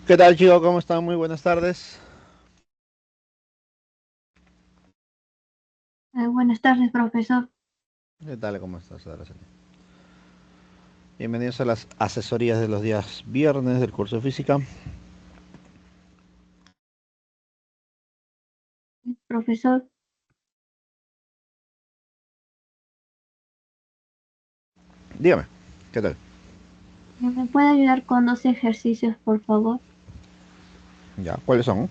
¿Qué tal, chicos? ¿Cómo están? Muy buenas tardes. Buenas tardes, profesor. ¿Qué tal? ¿Cómo estás, Araceli? Bienvenidos a las asesorías de los días viernes del curso de física. Profesor, Dígame, ¿qué tal? ¿me puede ayudar con dos ejercicios, por favor? Ya, ¿cuáles son?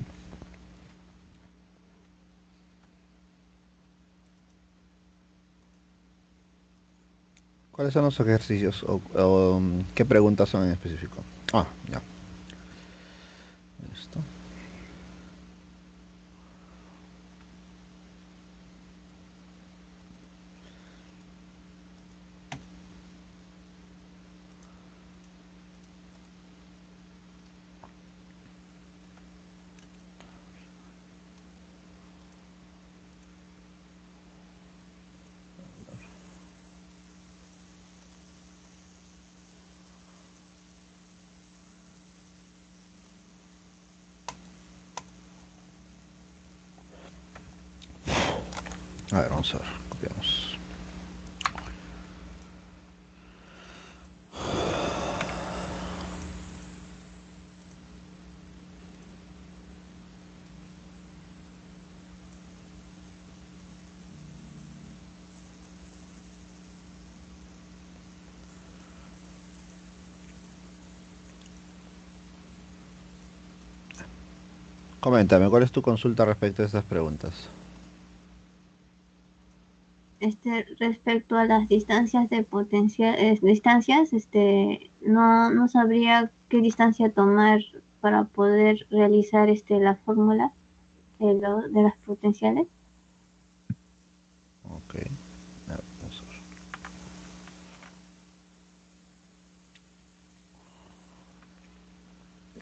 ¿Cuáles son los ejercicios o qué preguntas son en específico? Ah, ya, listo. A ver, vamos a ver, copiamos. Coméntame, ¿cuál es tu consulta respecto a estas preguntas? Respecto a las distancias de potencial, distancias, no sabría qué distancia tomar para poder realizar la fórmula de las potenciales. Ok, a ver, vamos a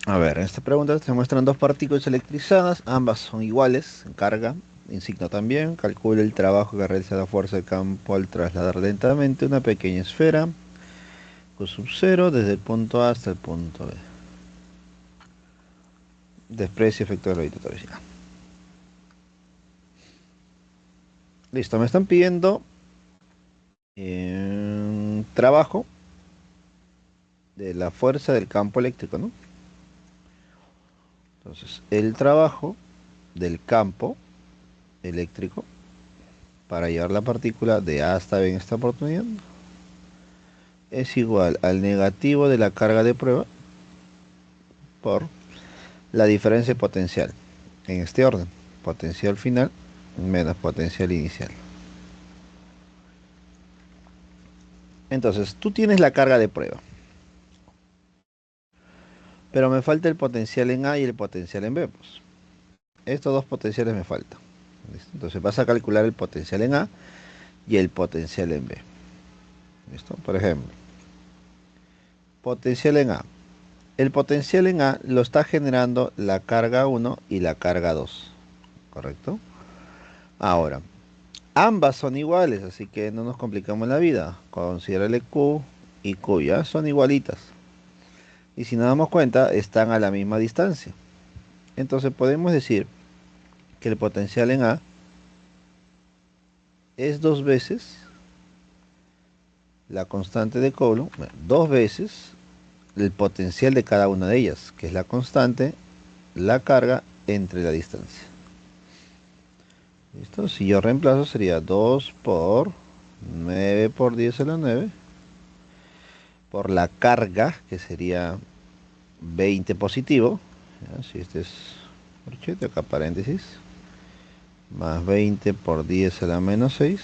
ver. A ver, en esta pregunta se muestran dos partículas electrizadas, ambas son iguales en carga, en signo también. Calcula el trabajo que realiza la fuerza de campo al trasladar lentamente una pequeña esfera Q sub 0 desde el punto A hasta el punto B. Desprecio efectos gravitatorios. Ya. Listo, me están pidiendo trabajo de la fuerza del campo eléctrico, ¿no? Entonces, el trabajo del campo eléctrico para llevar la partícula de A hasta B en esta oportunidad es igual al negativo de la carga de prueba por la diferencia potencial. En este orden, potencial final menos potencial inicial. Entonces, tú tienes la carga de prueba, pero me falta el potencial en A y el potencial en B. Pues. Estos dos potenciales me faltan. ¿Listo? Entonces vas a calcular el potencial en A y el potencial en B. ¿Listo? Por ejemplo, potencial en A. El potencial en A lo está generando la carga 1 y la carga 2. ¿Correcto? Ahora, ambas son iguales, así que no nos complicamos la vida. Considérale Q y Q, ya son igualitas. Y si nos damos cuenta, están a la misma distancia. Entonces podemos decir que el potencial en A es dos veces la constante de Coulomb, bueno, dos veces el potencial de cada una de ellas, que es la constante, la carga entre la distancia. ¿Listo? Si yo reemplazo sería 2 por 9 por 10 a la 9 por la carga, que sería 20 positivo. ¿Ya? Si este es corchete, acá paréntesis, más 20 por 10 a la menos 6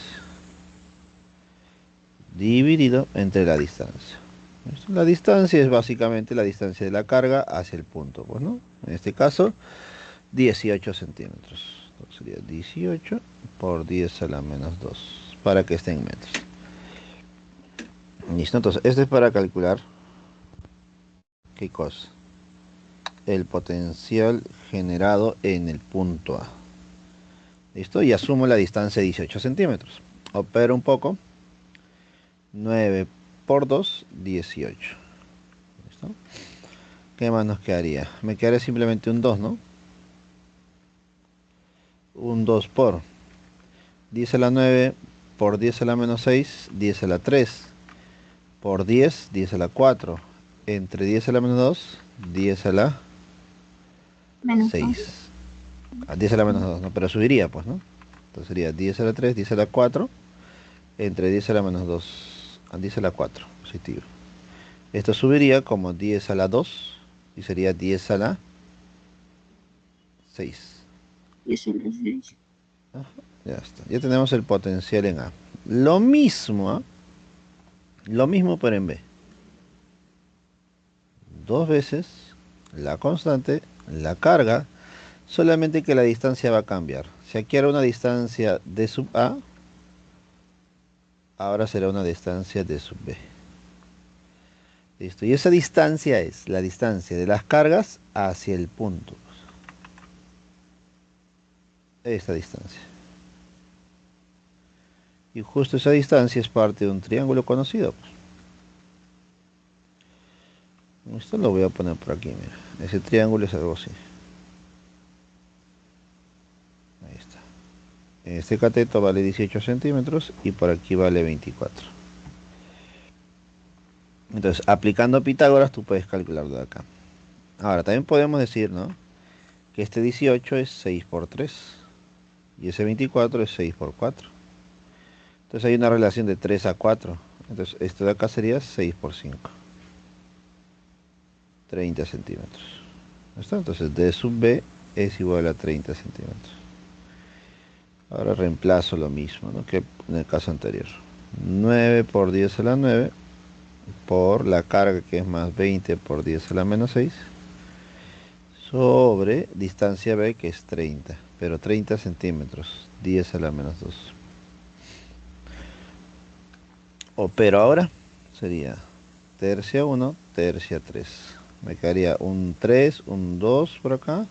dividido entre la distancia. ¿Listo? La distancia es básicamente la distancia de la carga hacia el punto, pues, ¿no? En este caso, 18 centímetros. Entonces sería 18 por 10 a la menos 2 para que esté en metros. Listo, entonces esto es para calcular qué cosa. El potencial generado en el punto A. Listo, y asumo la distancia de 18 centímetros. Opero un poco. 9 por 2, 18. ¿Listo? ¿Qué más nos quedaría? Me quedaría simplemente un 2, ¿no? Un 2 por 10 a la 9 por 10 a la menos 6, 10 a la 3 por 10, 10 a la 4. Entre 10 a la menos 2, 10 a la Menos 2. 6. A 10 a la menos 2, ¿no? Pero subiría, pues, ¿no? Entonces sería 10 a la 3, 10 a la 4, entre 10 a la menos 2, a 10 a la 4, positivo. Esto subiría como 10 a la 2 y sería 10 a la 6. Y eso les dice. Ya está. Ya tenemos el potencial en A. Lo mismo, ¿ah? Lo mismo pero en B. Dos veces la constante, la carga, solamente que la distancia va a cambiar. Si aquí era una distancia de sub A, ahora será una distancia de sub B. Listo. Y esa distancia es la distancia de las cargas hacia el punto. Esta distancia. Y justo esa distancia es parte de un triángulo conocido. Esto lo voy a poner por aquí, mira. Ese triángulo es algo así. Ahí está. Este cateto vale 18 centímetros y por aquí vale 24. Entonces, aplicando Pitágoras, tú puedes calcularlo de acá. Ahora, también podemos decir, ¿no? Que este 18 es 6 por 3 y ese 24 es 6 por 4. Entonces hay una relación de 3 a 4. Entonces, esto de acá sería 6 por 5. 30 centímetros. ¿No está? Entonces, D sub B es igual a 30 centímetros. Ahora reemplazo lo mismo, ¿no? Que en el caso anterior. 9 por 10 a la 9 por la carga que es más 20 por 10 a la menos 6 sobre distancia B que es 30, pero 30 centímetros, 10 a la menos 2. Pero ahora sería tercia 1, tercia 3. Me quedaría un 3, un 2 por acá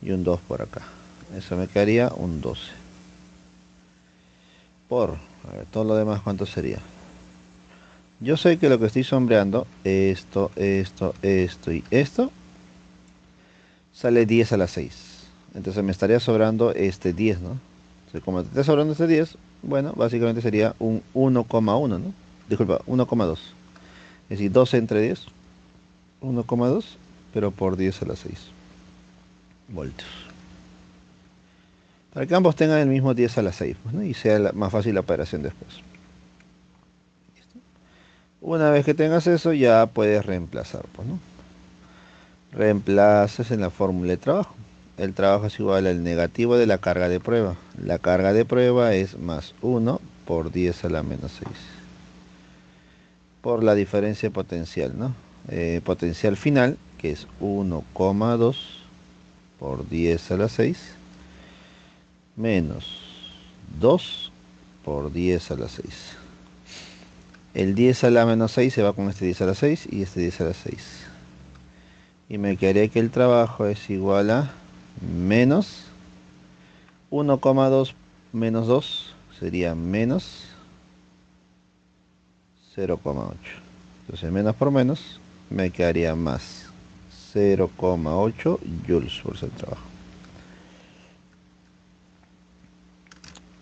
y un 2 por acá. Eso me quedaría un 12. Por, a ver, todo lo demás, ¿cuánto sería? Yo sé que lo que estoy sombreando, esto y esto, sale 10 a la 6. Entonces me estaría sobrando este 10, ¿no? Entonces, como te está sobrando este 10, bueno, básicamente sería un 1,1, ¿no? Disculpa, 1,2. Es decir, 12 entre 10, 1,2, pero por 10 a la 6 voltios. Para que ambos tengan el mismo 10 a la 6, pues, ¿no? Y sea más fácil la operación después. ¿Listo? Una vez que tengas eso, ya puedes reemplazar, pues, ¿no? Reemplazas en la fórmula de trabajo. El trabajo es igual al negativo de la carga de prueba. La carga de prueba es más 1 por 10 a la menos 6. Por la diferencia potencial, ¿no? Potencial final, que es 1,2 por 10 a la 6, menos 2 por 10 a la 6. El 10 a la menos 6 se va con este 10 a la 6 y este 10 a la 6. Y me quedaría que el trabajo es igual a menos 1,2 menos 2 sería menos 0,8. Entonces menos por menos me quedaría más 0,8 joules por el trabajo.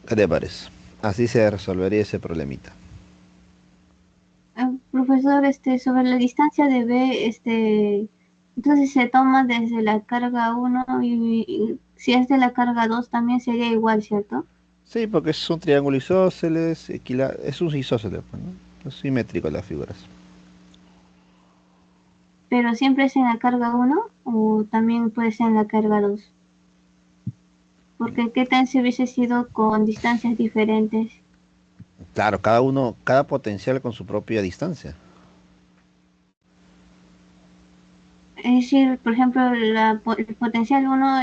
¿Qué te parece? Así se resolvería ese problemita. Profesor, sobre la distancia de B, entonces se toma desde la carga 1 y si es de la carga 2 también sería igual, ¿cierto? Sí, porque es un triángulo isósceles, es un isósceles, pues, ¿no? Es simétrico las figuras. Pero siempre es en la carga 1 o también puede ser en la carga 2. Porque qué tal si hubiese sido con distancias diferentes. Claro, cada potencial con su propia distancia. Es decir, por ejemplo, el potencial 1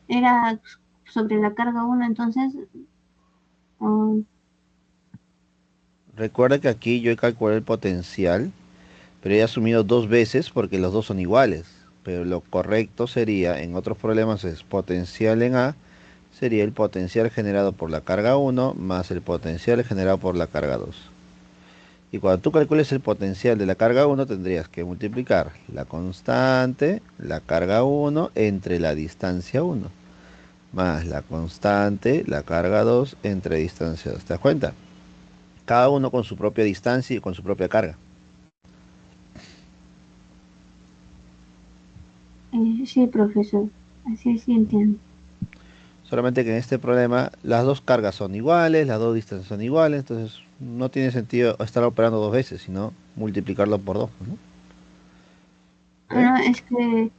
era sobre la carga 1, entonces, um, Recuerda que aquí yo he calculado el potencial, pero he asumido dos veces porque los dos son iguales. Pero lo correcto sería, en otros problemas es potencial en A, sería el potencial generado por la carga 1 más el potencial generado por la carga 2. Y cuando tú calcules el potencial de la carga uno tendrías que multiplicar la constante, la carga uno entre la distancia uno más la constante, la carga 2 entre distancia 2. ¿Te das cuenta? Cada uno con su propia distancia y con su propia carga. Sí, profesor. Así sí entiendo. Solamente que en este problema las dos cargas son iguales, las dos distancias son iguales, entonces no tiene sentido estar operando dos veces, sino multiplicarlo por dos, ¿no? ¿Ve? No, es que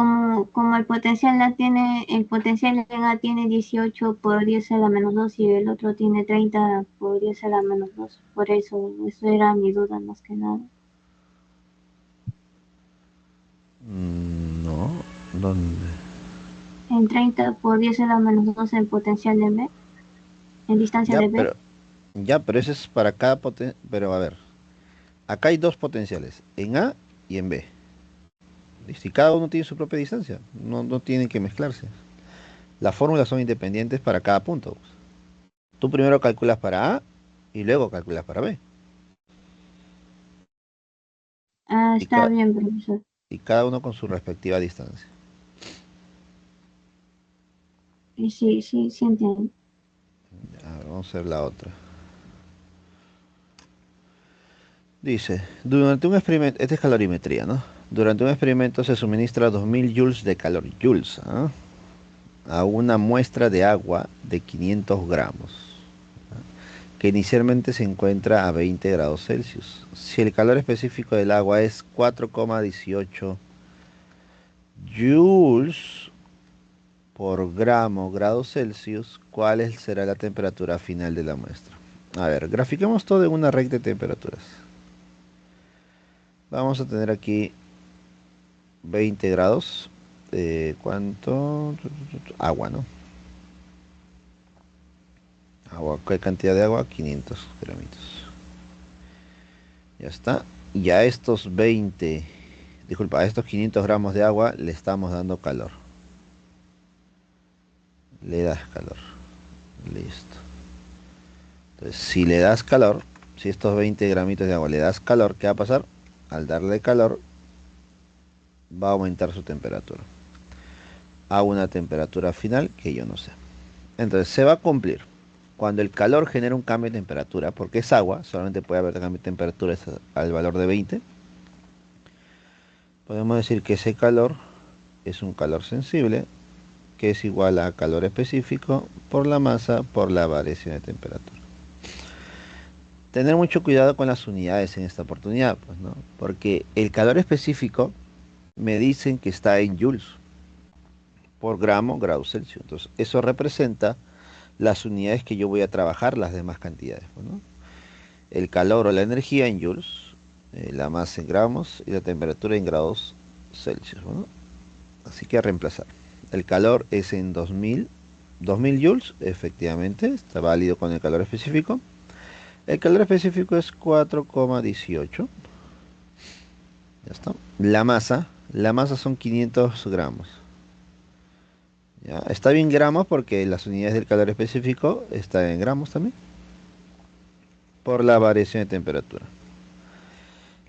como el potencial en A tiene 18 por 10 a la menos 2 y el otro tiene 30 por 10 a la menos 2. Por eso era mi duda más que nada. No, ¿dónde? En 30 por 10 a la menos 2 en potencial de B, en distancia Ya, de B. pero eso es para cada potencial. Pero a ver, acá hay dos potenciales, en A y en B. ¿Listo? Y cada uno tiene su propia distancia, no tienen que mezclarse. Las fórmulas son independientes para cada punto. Tú primero calculas para A y luego calculas para B. Ah, Y, está bien, profesor. y cada uno con su respectiva distancia. Y sí, sí, sí entiendo. A ver, vamos a ver la otra. Dice, durante un experimento, esta es calorimetría, ¿no? Durante un experimento se suministra 2000 joules de calor, joules, ¿ah? A una muestra de agua de 500 gramos, que inicialmente se encuentra a 20 grados Celsius. Si el calor específico del agua es 4,18 joules por grado Celsius, ¿cuál será la temperatura final de la muestra? A ver, grafiquemos todo en una recta de temperaturas. Vamos a tener aquí 20 grados. ¿Cuánto? Agua, ¿no? Agua, ¿qué cantidad de agua? 500 gramitos. Ya está. Y a estos 20, disculpa, a estos 500 gramos de agua le estamos dando calor. Le das calor. Listo. Entonces, si le das calor, si estos 20 gramitos de agua le das calor, ¿qué va a pasar? Al darle calor, va a aumentar su temperatura a una temperatura final que yo no sé. Entonces, se va a cumplir. Cuando el calor genera un cambio de temperatura, porque es agua, solamente puede haber cambio de temperatura al valor de 20, podemos decir que ese calor es un calor sensible, que es igual a calor específico por la masa por la variación de temperatura. Tener mucho cuidado con las unidades en esta oportunidad, pues, ¿no? Porque el calor específico me dicen que está en joules por grado Celsius. Entonces, eso representa las unidades que yo voy a trabajar, las demás cantidades, pues, ¿no? El calor o la energía en joules, la masa en gramos y la temperatura en grados Celsius, ¿no? Así que a reemplazar. El calor es en 2000 joules, efectivamente, está válido con el calor específico. El calor específico es 4,18. Ya está. La masa son 500 gramos. ¿Ya? Está bien gramos porque las unidades del calor específico están en gramos también. Por la variación de temperatura.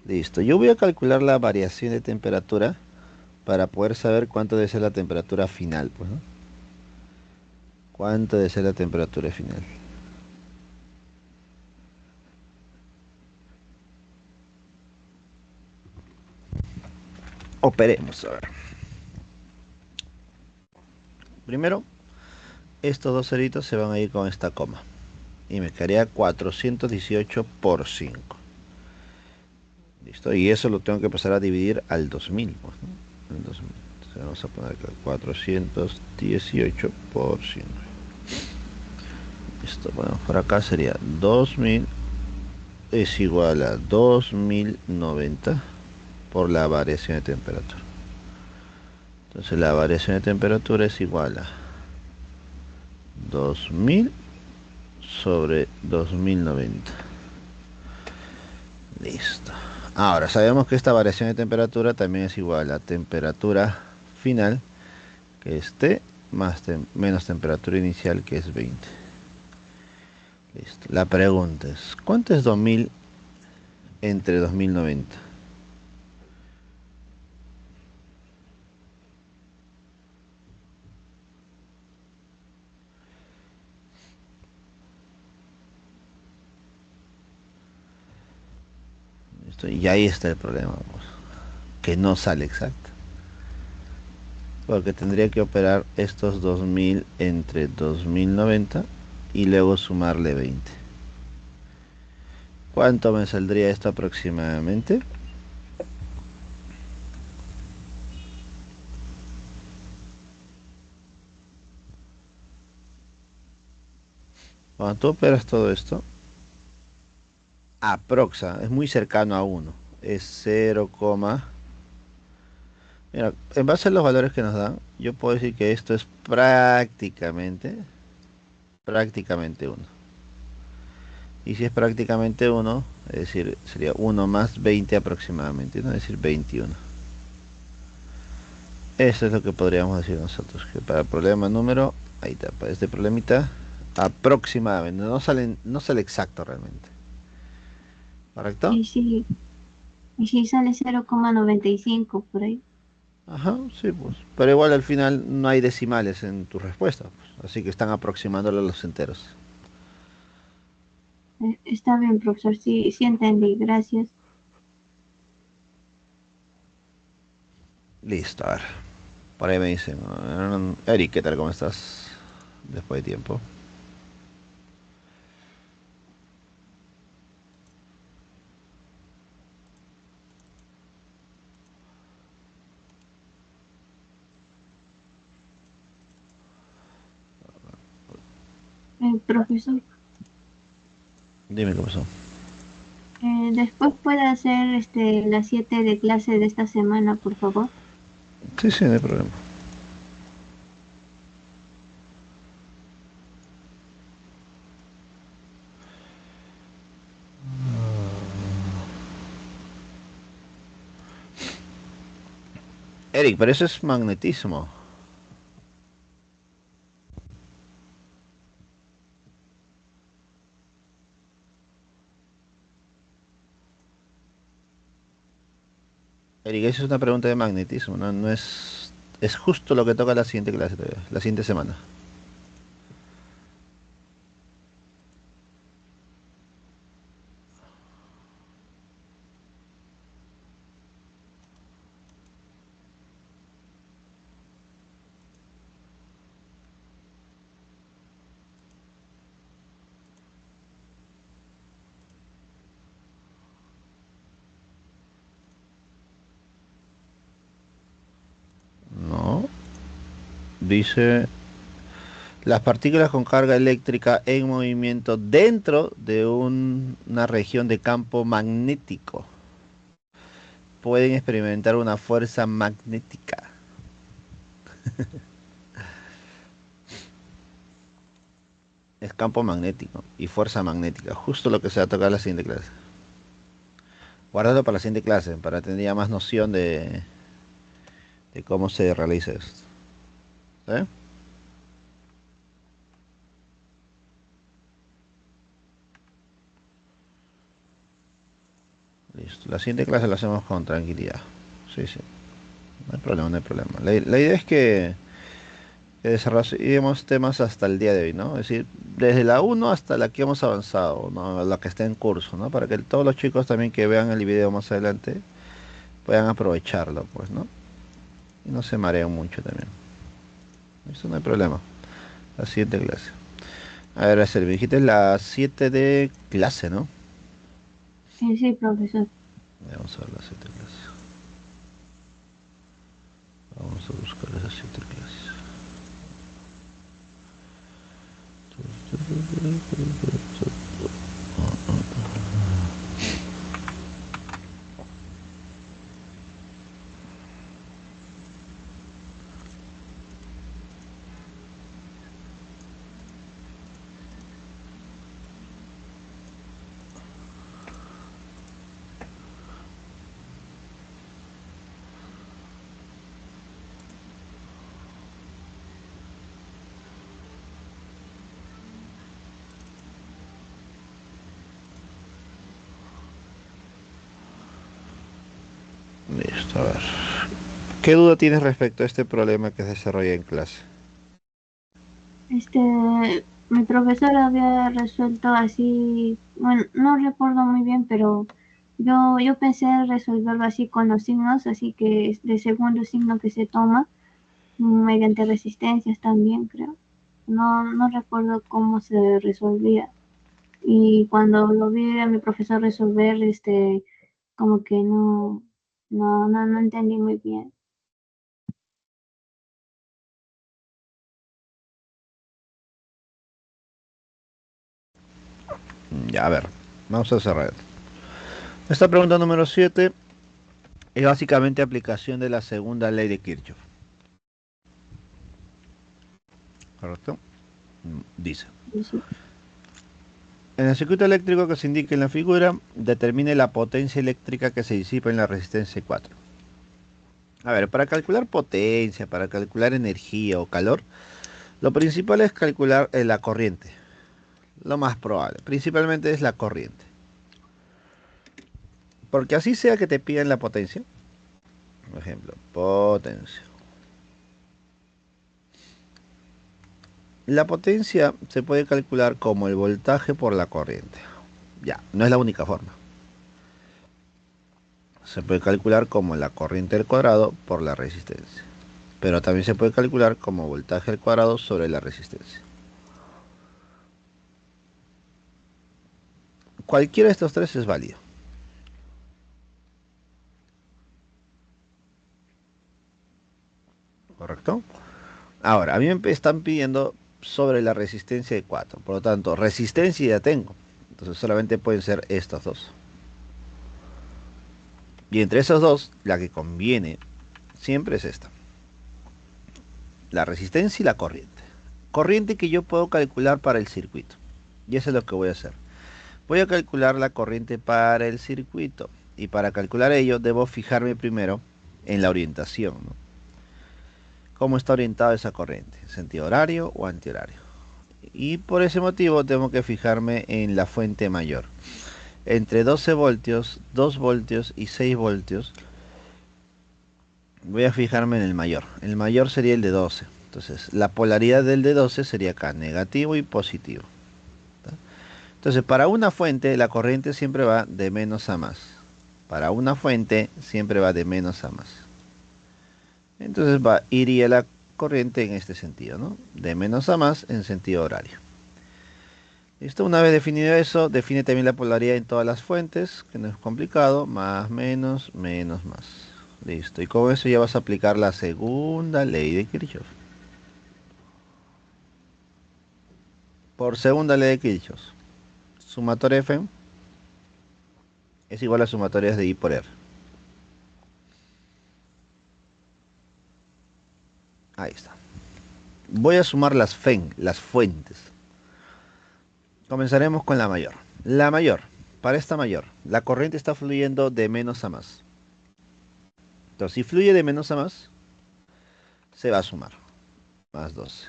Listo. Yo voy a calcular la variación de temperatura para poder saber cuánto debe ser la temperatura final, pues, ¿no? ¿Cuánto debe ser la temperatura final? Operemos, a ver. Primero, estos dos ceritos se van a ir con esta coma. Y me quedaría 418 por 5. ¿Listo? Y eso lo tengo que pasar a dividir al 2000, pues, ¿no? El 2000. Entonces vamos a poner acá 418 por 5. Esto ponemos por acá, sería 2000 es igual a 2090 por la variación de temperatura. Entonces la variación de temperatura es igual a 2000 sobre 2090. Listo. Ahora sabemos que esta variación de temperatura también es igual a la temperatura final, que es T, más menos temperatura inicial, que es 20. Listo. La pregunta es, ¿cuánto es 2000 entre 2090. ¿Listo? Y ahí está el problema, pues, que no sale exacto. Porque tendría que operar estos 2000 entre 2090 y luego sumarle 20. ¿Cuánto me saldría esto aproximadamente? Cuando tú operas todo esto, aproxa, es muy cercano a uno. Es 0, mira, en base a los valores que nos dan, yo puedo decir que esto es prácticamente uno. Y si es prácticamente uno, es decir, sería uno más 20 aproximadamente, ¿no? Es decir, 21. Eso es lo que podríamos decir nosotros, que para el problema número, ahí está, para este problemita, aproximadamente, no sale exacto realmente. ¿Correcto? Y si sale 0,95 por ahí. Ajá, sí, pues. Pero igual al final no hay decimales en tu respuesta, pues. Así que están aproximándolo a los enteros. Está bien, profesor, sí, sí entendí, gracias. Listo, a ver. Por ahí me dicen, Eric, ¿qué tal? ¿Cómo estás? Después de tiempo. Profesor, Dime qué pasó. después puede hacer las 7 de clase de esta semana, por favor. Sí, sí, no hay problema. Eric, pero eso es magnetismo. Eric, eso es una pregunta de magnetismo, no, no es... Es justo lo que toca la siguiente clase todavía, la siguiente semana. No. Dice las partículas con carga eléctrica en movimiento dentro de una región de campo magnético pueden experimentar una fuerza magnética. Es campo magnético y fuerza magnética, justo lo que se va a tocar en la siguiente clase. Guárdalo para la siguiente clase, para tener ya más noción de cómo se realiza esto. ¿Eh? Listo. La siguiente clase la hacemos con tranquilidad. Sí, sí. No hay problema, no hay problema. La idea es que desarrollemos temas hasta el día de hoy, ¿no? Es decir, desde la uno hasta la que hemos avanzado, ¿no? La que está en curso, ¿no? Para que todos los chicos también que vean el video más adelante puedan aprovecharlo, pues, ¿no? Y no se mareen mucho también. Eso no hay problema. La siguiente clase. A ver, me dijiste la 7 de clase, ¿no? Sí, profesor. Vamos a ver la 7 de clase. Vamos a buscar esa 7 de clase. A ver. ¿Qué duda tienes respecto a este problema que se desarrolla en clase? Este, mi profesor había resuelto así, bueno, no recuerdo muy bien, pero yo pensé resolverlo así con los signos, así que es de segundo signo que se toma, mediante resistencias también, creo. No recuerdo cómo se resolvía. Y cuando lo vi a mi profesor resolver, como que no entendí muy bien. Ya, a ver, vamos a cerrar. Esta pregunta número 7 es básicamente aplicación de la segunda ley de Kirchhoff. ¿Correcto? Dice. Sí, En el circuito eléctrico que se indica en la figura, determine la potencia eléctrica que se disipa en la resistencia 4. A ver, para calcular potencia, para calcular energía o calor, lo principal es calcular la corriente. Lo más probable, principalmente es la corriente. Porque así sea que te pidan la potencia. Por ejemplo, potencia. La potencia se puede calcular como el voltaje por la corriente. Ya, no es la única forma. Se puede calcular como la corriente al cuadrado por la resistencia. Pero también se puede calcular como voltaje al cuadrado sobre la resistencia. Cualquiera de estos tres es válido. ¿Correcto? Ahora, a mí me están pidiendo sobre la resistencia de 4. Por lo tanto, resistencia ya tengo. Entonces solamente pueden ser estas dos. Y entre esas dos, la que conviene siempre es esta. La resistencia y la corriente. Corriente que yo puedo calcular para el circuito. Y eso es lo que voy a hacer. Voy a calcular la corriente para el circuito. Y para calcular ello, debo fijarme primero en la orientación, ¿no? ¿Cómo está orientada esa corriente? ¿Sentido horario o antihorario? Y por ese motivo tengo que fijarme en la fuente mayor. Entre 12 voltios, 2 voltios y 6 voltios, voy a fijarme en el mayor. El mayor sería el de 12. Entonces, la polaridad del de 12 sería acá, negativo y positivo. Entonces, para una fuente, la corriente siempre va de menos a más. Para una fuente, siempre va de menos a más. Entonces, iría la corriente en este sentido, ¿no? De menos a más en sentido horario. Listo, una vez definido eso, define también la polaridad en todas las fuentes, que no es complicado, más, menos, menos, más. Listo, y con eso ya vas a aplicar la segunda ley de Kirchhoff. Por segunda ley de Kirchhoff, sumatoria F es igual a sumatorias de I por R. Ahí está. Voy a sumar las FEN, las fuentes. Comenzaremos con la mayor. La mayor, para esta mayor, la corriente está fluyendo de menos a más. Entonces, si fluye de menos a más, se va a sumar. Más 12.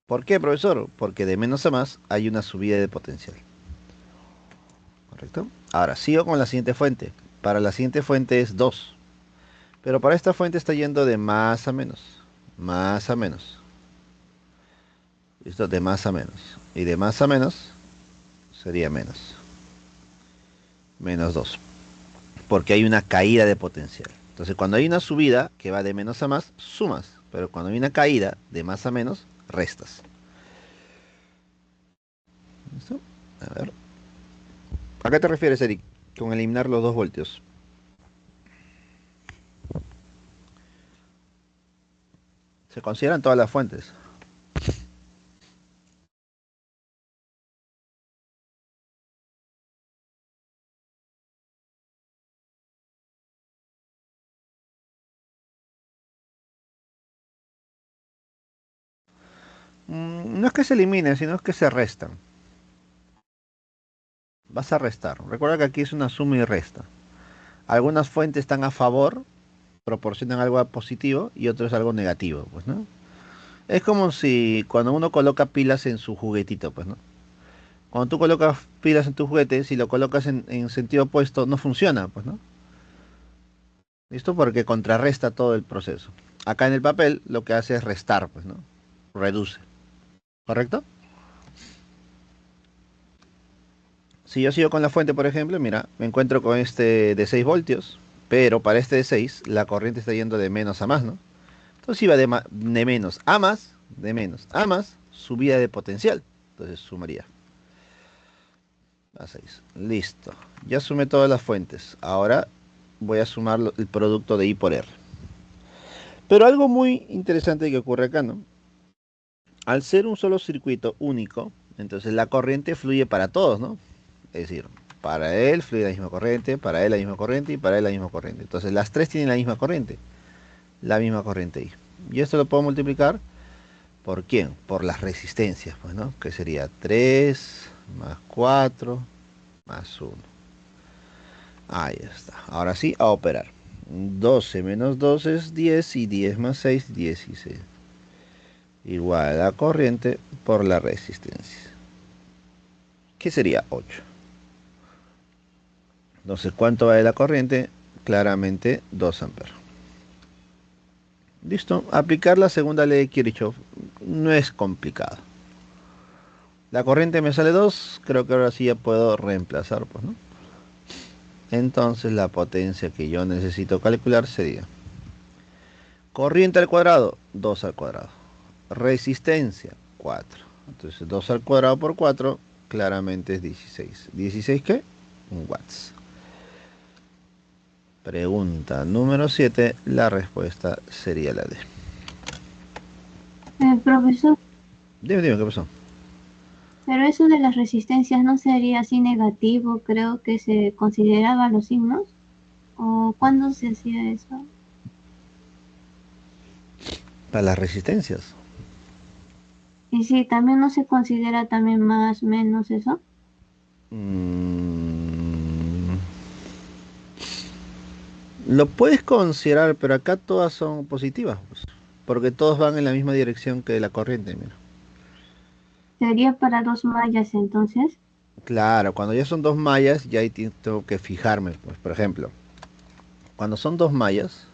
¿Por qué, profesor? Porque de menos a más hay una subida de potencial. ¿Correcto? Ahora, sigo con la siguiente fuente. Para la siguiente fuente es 2. Pero para esta fuente está yendo de más a menos. Más a menos. ¿Listo? De más a menos. Y de más a menos sería menos. Menos 2. Porque hay una caída de potencial. Entonces, cuando hay una subida que va de menos a más, sumas. Pero cuando hay una caída de más a menos, restas. ¿Listo? A ver. ¿A qué te refieres, Eric? Con eliminar los 2 voltios. Se consideran todas las fuentes. No es que se eliminen, sino es que se restan. Vas a restar. Recuerda que aquí es una suma y resta. Algunas fuentes están a favor, proporcionan algo positivo y otros algo negativo, pues, ¿no? Es como si cuando uno coloca pilas en su juguetito, pues, ¿no? Cuando tú colocas pilas en tu juguete, si lo colocas en sentido opuesto, no funciona, pues, ¿no? ¿Listo? Porque contrarresta todo el proceso. Acá en el papel lo que hace es restar, pues, ¿no? Reduce. ¿Correcto? Si yo sigo con la fuente, por ejemplo, mira, me encuentro con este de 6 voltios, pero para este de 6 la corriente está yendo de menos a más, ¿no? Entonces iba de menos a más, de menos a más, subida de potencial. Entonces sumaría a 6. Listo. Ya sumé todas las fuentes. Ahora voy a sumar el producto de I por R. Pero algo muy interesante que ocurre acá, ¿no? Al ser un solo circuito único, entonces la corriente fluye para todos, ¿no? Es decir, para él fluye la misma corriente, para él la misma corriente y para él la misma corriente. Entonces las tres tienen la misma corriente I. Y esto lo puedo multiplicar ¿por quién? Por las resistencias, pues, ¿no? Que sería 3 más 4 más 1. Ahí está. Ahora sí, a operar. 12 menos 2 es 10 y 10 más 6, 16. Igual a la corriente por la resistencia. ¿Qué sería 8? Entonces, ¿cuánto vale la corriente? Claramente 2 amperes. Listo. Aplicar la segunda ley de Kirchhoff no es complicado. La corriente me sale 2. Creo que ahora sí ya puedo reemplazar, pues, ¿no? Entonces la potencia que yo necesito calcular sería corriente al cuadrado, 2 al cuadrado. Resistencia, 4. Entonces 2 al cuadrado por 4 claramente es 16. ¿16 qué? Watts. Pregunta número 7. La respuesta sería la D. Profesor, Dime, ¿qué pasó? pero eso de las resistencias no sería así negativo, creo que se consideraba los signos. ¿O cuándo se hacía eso? Para las resistencias. Y sí, también no se considera también más menos eso. Mm, lo puedes considerar, pero acá todas son positivas, pues, porque todos van en la misma dirección que la corriente, mira. Sería para dos mallas entonces. Claro, cuando ya son dos mallas, ya ahí tengo que fijarme, pues, por ejemplo, cuando son dos mallas,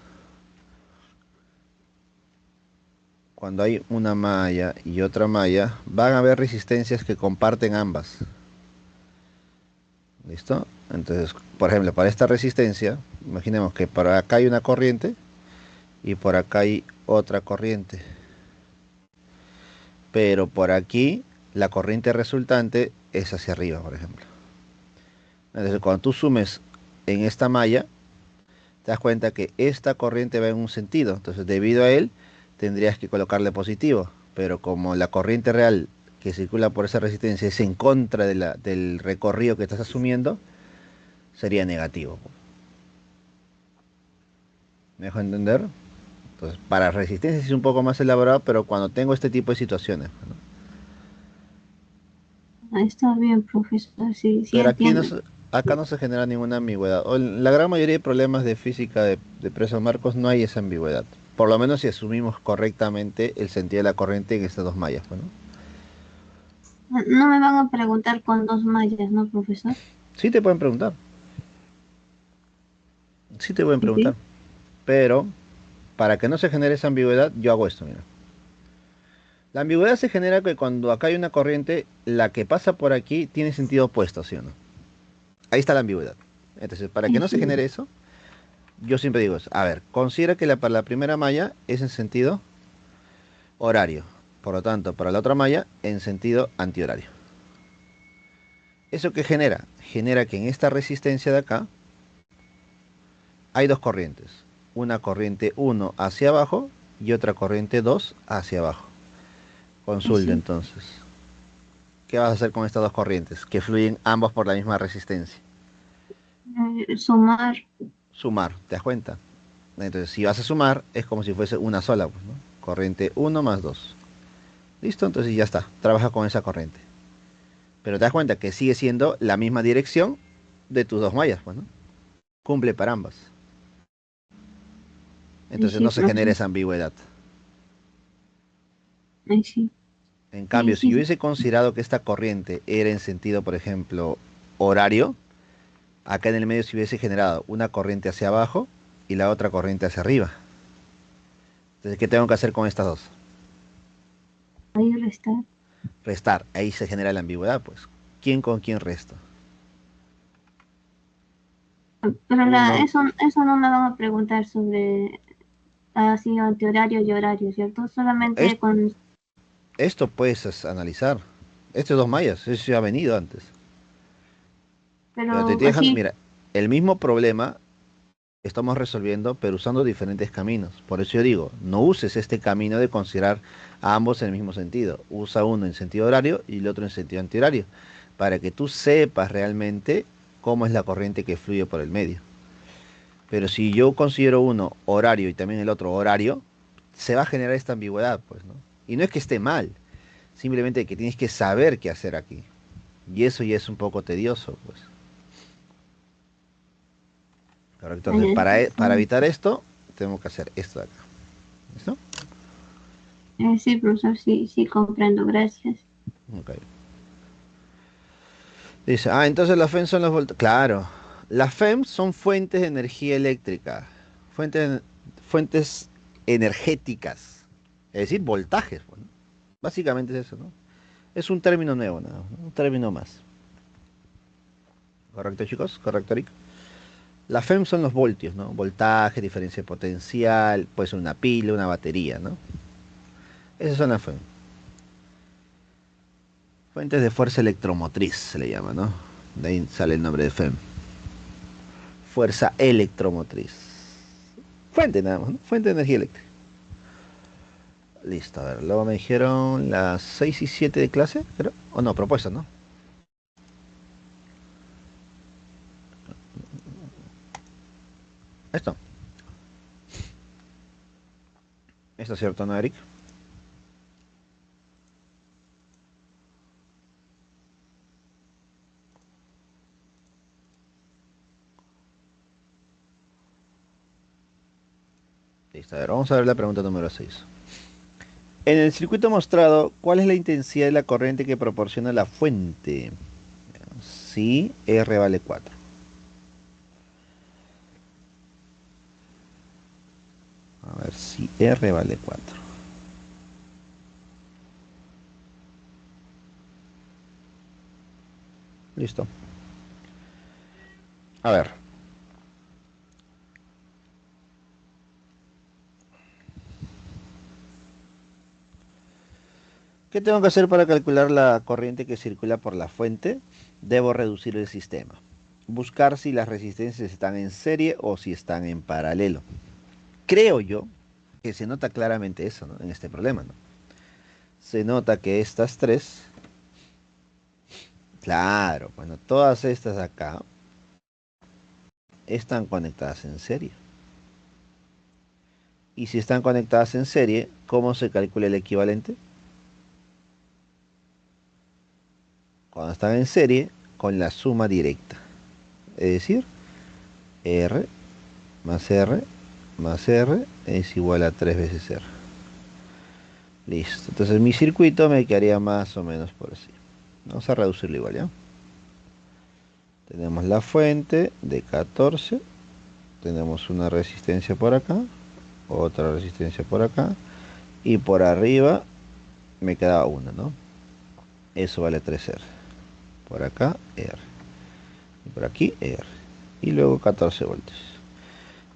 cuando hay una malla y otra malla, van a haber resistencias que comparten ambas. ¿Listo? Entonces, por ejemplo, para esta resistencia, imaginemos que por acá hay una corriente y por acá hay otra corriente. Pero por aquí la corriente resultante es hacia arriba, por ejemplo. Entonces, cuando tú sumes en esta malla, te das cuenta que esta corriente va en un sentido. Entonces, debido a él, tendrías que colocarle positivo. Pero como la corriente real que circula por esa resistencia es en contra de del recorrido que estás asumiendo, sería negativo. ¿Me dejo entender? Entonces, para resistencia es un poco más elaborado, pero cuando tengo este tipo de situaciones, ¿no? Ah, está bien, profesor, sí, sí Pero aquí no entiendo. acá no se genera ninguna ambigüedad. O en la gran mayoría de problemas de física de presos marcos no hay esa ambigüedad. Por lo menos si asumimos correctamente el sentido de la corriente en estas dos mallas, pues, ¿no? No me van a preguntar con dos mallas, ¿no, profesor? Sí te pueden preguntar, sí te pueden Sí, preguntar. sí. Pero para que no se genere esa ambigüedad, yo hago esto, mira. La ambigüedad se genera que cuando acá hay una corriente, la que pasa por aquí tiene sentido opuesto, ¿sí o no? Ahí está la ambigüedad. Entonces, para que Sí, no se sí. genere eso, yo siempre digo, a ver, considera que para la primera malla es en sentido horario. Por lo tanto, para la otra malla, en sentido antihorario. ¿Eso qué genera? Genera que en esta resistencia de acá hay dos corrientes. Una corriente 1 hacia abajo y otra corriente 2 hacia abajo. Consulta Sí. entonces. ¿Qué vas a hacer con estas dos corrientes? Que fluyen ambos por la misma resistencia. Sumar. Sumar, ¿te das cuenta? Entonces, si vas a sumar, es como si fuese una sola, pues, ¿no? Corriente 1 más 2. ¿Listo? Entonces ya está. Trabaja con esa corriente. Pero te das cuenta que sigue siendo la misma dirección de tus dos mallas, pues, ¿no? Cumple para ambas. Sí, Entonces sí, no se genera profesor. esa ambigüedad. Sí. En Sí, cambio, si sí, yo sí. hubiese considerado que esta corriente era en sentido, por ejemplo, horario, acá en el medio se hubiese generado una corriente hacia abajo y la otra corriente hacia arriba. Entonces, ¿qué tengo que hacer con estas dos? Ahí restar. Restar. Ahí se genera la ambigüedad, pues. ¿Quién con quién resta? Pero Uno, eso no me van a preguntar sobre así antihorario y horario, ¿cierto? no, Solamente con... esto puedes analizar. Estos dos mayas, eso ya ha venido antes. Pero te Pero dejan, así, mira, el mismo problema estamos resolviendo, pero usando diferentes caminos. Por eso yo digo, no uses este camino de considerar a ambos en el mismo sentido. Usa uno en sentido horario y el otro en sentido antihorario, para que tú sepas realmente cómo es la corriente que fluye por el medio. Pero si yo considero uno horario y también el otro horario, se va a generar esta ambigüedad, pues, ¿no? Y no es que esté mal, simplemente que tienes que saber qué hacer aquí. Y eso ya es un poco tedioso, pues. Correcto. Entonces, para sí, evitar esto, tenemos que hacer esto de acá. ¿Listo? sí, profesor, sí, sí, comprendo, gracias. Ok. Dice, entonces las FEM son los voltajes. Claro, las FEM son fuentes de energía eléctrica, fuentes, fuentes energéticas, es decir, voltajes. Pues, ¿no? Básicamente es eso, ¿no? Es un término nuevo, ¿no? Un término más. ¿Correcto, chicos? ¿Correcto, Eric? Las FEM son los voltios, ¿no? Voltaje, diferencia de potencial, puede ser una pila, una batería, ¿no? Esas son las FEM. Fuentes de fuerza electromotriz se le llama, ¿no? De ahí sale el nombre de FEM. Fuerza electromotriz. Fuente nada más, ¿no? Fuente de energía eléctrica. Listo, a ver, luego me dijeron las 6 y 7 de clase, creo. O no, propuestas, ¿no? Esto. Esto es cierto, ¿no, Eric? Listo, a ver, vamos a ver la pregunta número 6. En el circuito mostrado, ¿cuál es la intensidad de la corriente que proporciona la fuente? Si R vale 4. A ver, si R vale 4. Listo. A ver, ¿qué tengo que hacer para calcular la corriente que circula por la fuente? Debo reducir el sistema. Buscar si las resistencias están en serie o si están en paralelo. Creo yo que se nota claramente eso, ¿no? En este problema, ¿no? Se nota que estas tres, claro, bueno, todas estas acá están conectadas en serie. Y si están conectadas en serie, ¿cómo se calcula el equivalente? Cuando están en serie, con la suma directa. Es decir, R más R más R es igual a 3 veces R. Listo. Entonces mi circuito me quedaría más o menos por así. Vamos a reducirlo igual, ¿ya? Tenemos la fuente de 14. Tenemos una resistencia por acá. Otra resistencia por acá. Y por arriba me quedaba una, ¿no? Eso vale 3R. Por acá, R. Y por aquí, R. Y luego 14 voltios.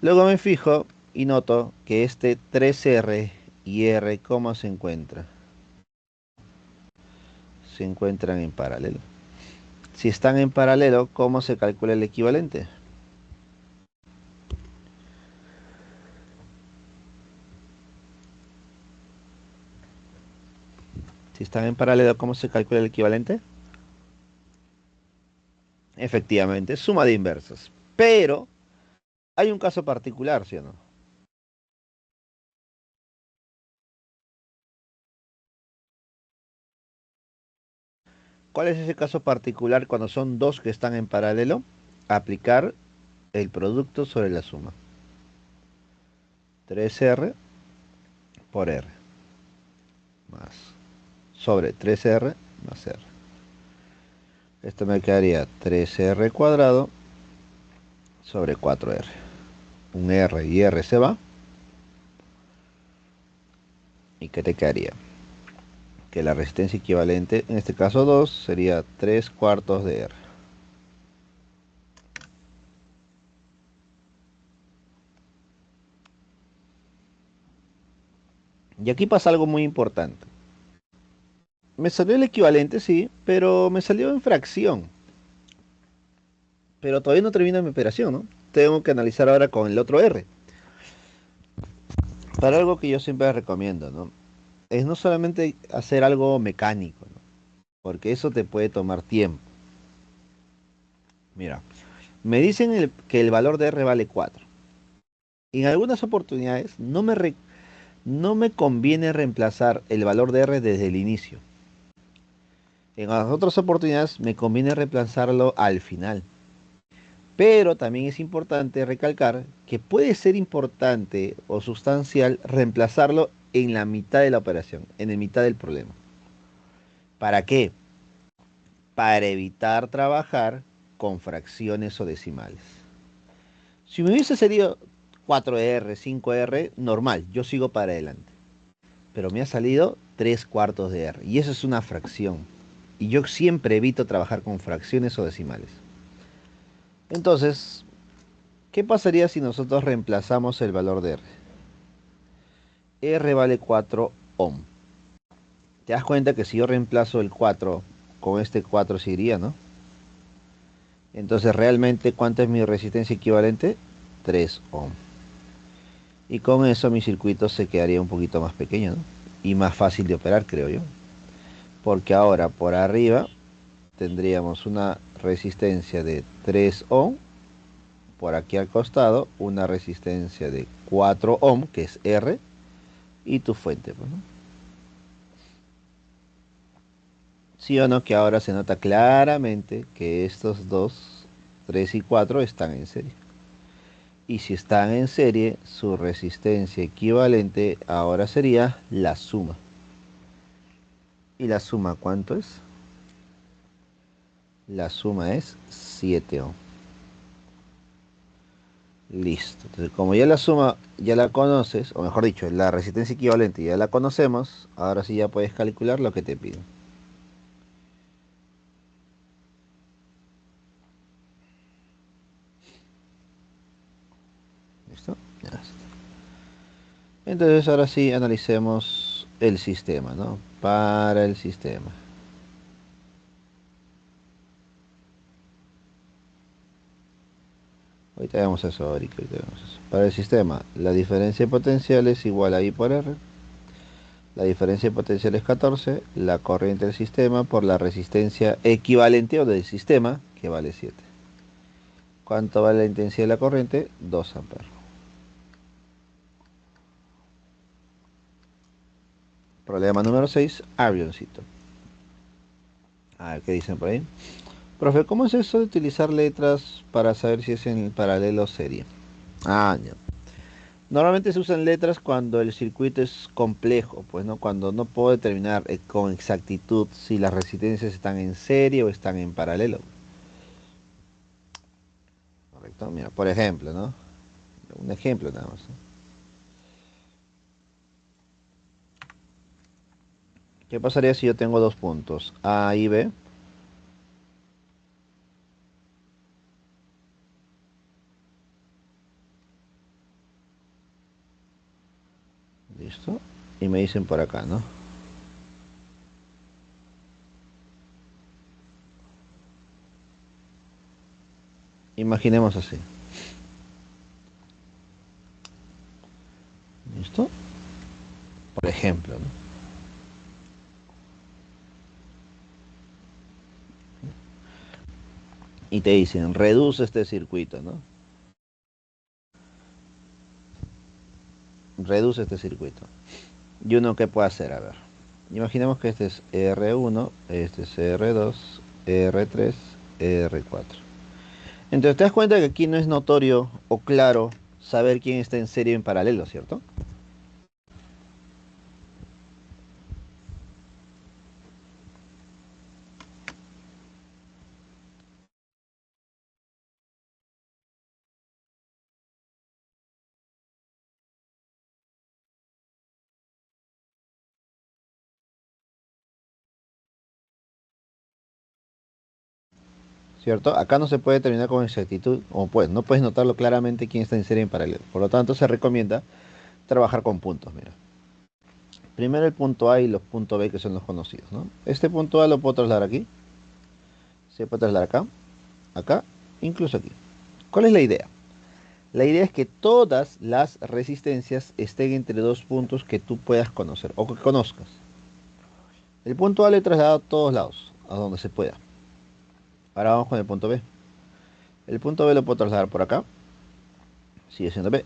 Luego me fijo y noto que este 3R y R, ¿cómo se encuentra? Se encuentran en paralelo. Si están en paralelo, ¿cómo se calcula el equivalente? Si están en paralelo, ¿cómo se calcula el equivalente? Efectivamente, suma de inversas. Pero hay un caso particular, ¿sí o no? ¿Cuál es ese caso particular cuando son dos que están en paralelo? Aplicar el producto sobre la suma. 3R por R más sobre 3R más R. Esto me quedaría 3R cuadrado sobre 4R. un R y R se va. ¿Y qué te quedaría? Que la resistencia equivalente, en este caso 2 sería 3 cuartos de R. Y aquí pasa algo muy importante. Me salió el equivalente, sí, pero me salió en fracción. Pero todavía no termina mi operación, ¿no? Tengo que analizar ahora con el otro R. Para algo que yo siempre recomiendo, ¿no? Es no solamente hacer algo mecánico, ¿no? Porque eso te puede tomar tiempo. Mira, me dicen que el valor de R vale 4. En algunas oportunidades no me conviene reemplazar el valor de R desde el inicio. En las otras oportunidades me conviene reemplazarlo al final. Pero también es importante recalcar que puede ser importante o sustancial reemplazarlo en la mitad de la operación, en la mitad del problema. ¿Para qué? Para evitar trabajar con fracciones o decimales. Si me hubiese salido 4R, 5R, normal, yo sigo para adelante. Pero me ha salido 3 cuartos de R. Y eso es una fracción. Y yo siempre evito trabajar con fracciones o decimales. Entonces, ¿qué pasaría si nosotros reemplazamos el valor de R? R vale 4 ohm. Te das cuenta que si yo reemplazo el 4 con este 4 se iría, ¿no? Entonces, realmente, ¿cuánta es mi resistencia equivalente? 3 ohm. Y con eso mi circuito se quedaría un poquito más pequeño, ¿no? Y más fácil de operar, creo yo. Porque ahora por arriba tendríamos una resistencia de 3 ohm. Por aquí al costado una resistencia de 4 ohm, que es R. Y tu fuente, pues, ¿no? Sí o no, que ahora se nota claramente que estos dos, 3 y 4 están en serie. Y si están en serie, su resistencia equivalente ahora sería la suma. ¿Y la suma cuánto es? La suma es 7 ohm. Listo. Entonces, como ya la suma ya la conoces, o mejor dicho, la resistencia equivalente ya la conocemos, ahora sí ya puedes calcular lo que te piden. ¿Listo? Ya está. Entonces ahora sí analicemos el sistema, ¿no? Para el sistema. Ahorita vemos eso, ahorita vemos eso. Para el sistema, la diferencia de potencial es igual a I por R. La diferencia de potencial es 14. La corriente del sistema por la resistencia equivalente o del sistema, que vale 7. ¿Cuánto vale la intensidad de la corriente? 2 amperes. Problema número 6, avioncito. A ver qué dicen por ahí. Profe, ¿cómo es eso de utilizar letras para saber si es en paralelo o serie? Ah, ya. Normalmente se usan letras cuando el circuito es complejo, pues no, cuando no puedo determinar con exactitud si las resistencias están en serie o están en paralelo. Correcto, mira, por ejemplo, ¿no? Un ejemplo nada más, ¿no? ¿Qué pasaría si yo tengo dos puntos, A y B? Listo. Y me dicen por acá, ¿no? Imaginemos así. ¿Listo? Por ejemplo, ¿no? Y te dicen, reduce este circuito, ¿no? Reduce este circuito. ¿Y uno qué puede hacer? A ver. Imaginemos que este es R1, este es R2, R3, R4. Entonces te das cuenta que aquí no es notorio o claro saber quién está en serie o en paralelo, ¿cierto? ¿cierto? Acá no se puede determinar con exactitud, o pues no puedes notarlo claramente quién está en serie en paralelo. Por lo tanto, se recomienda trabajar con puntos, mira. Primero el punto A y los puntos B que son los conocidos, ¿no? Este punto A lo puedo trasladar aquí, se puede trasladar acá, acá, incluso aquí. ¿Cuál es la idea? La idea es que todas las resistencias estén entre dos puntos que tú puedas conocer o que conozcas. El punto A lo he trasladado a todos lados, a donde se pueda. Ahora vamos con el punto B. El punto B lo puedo trasladar por acá, sigue siendo B,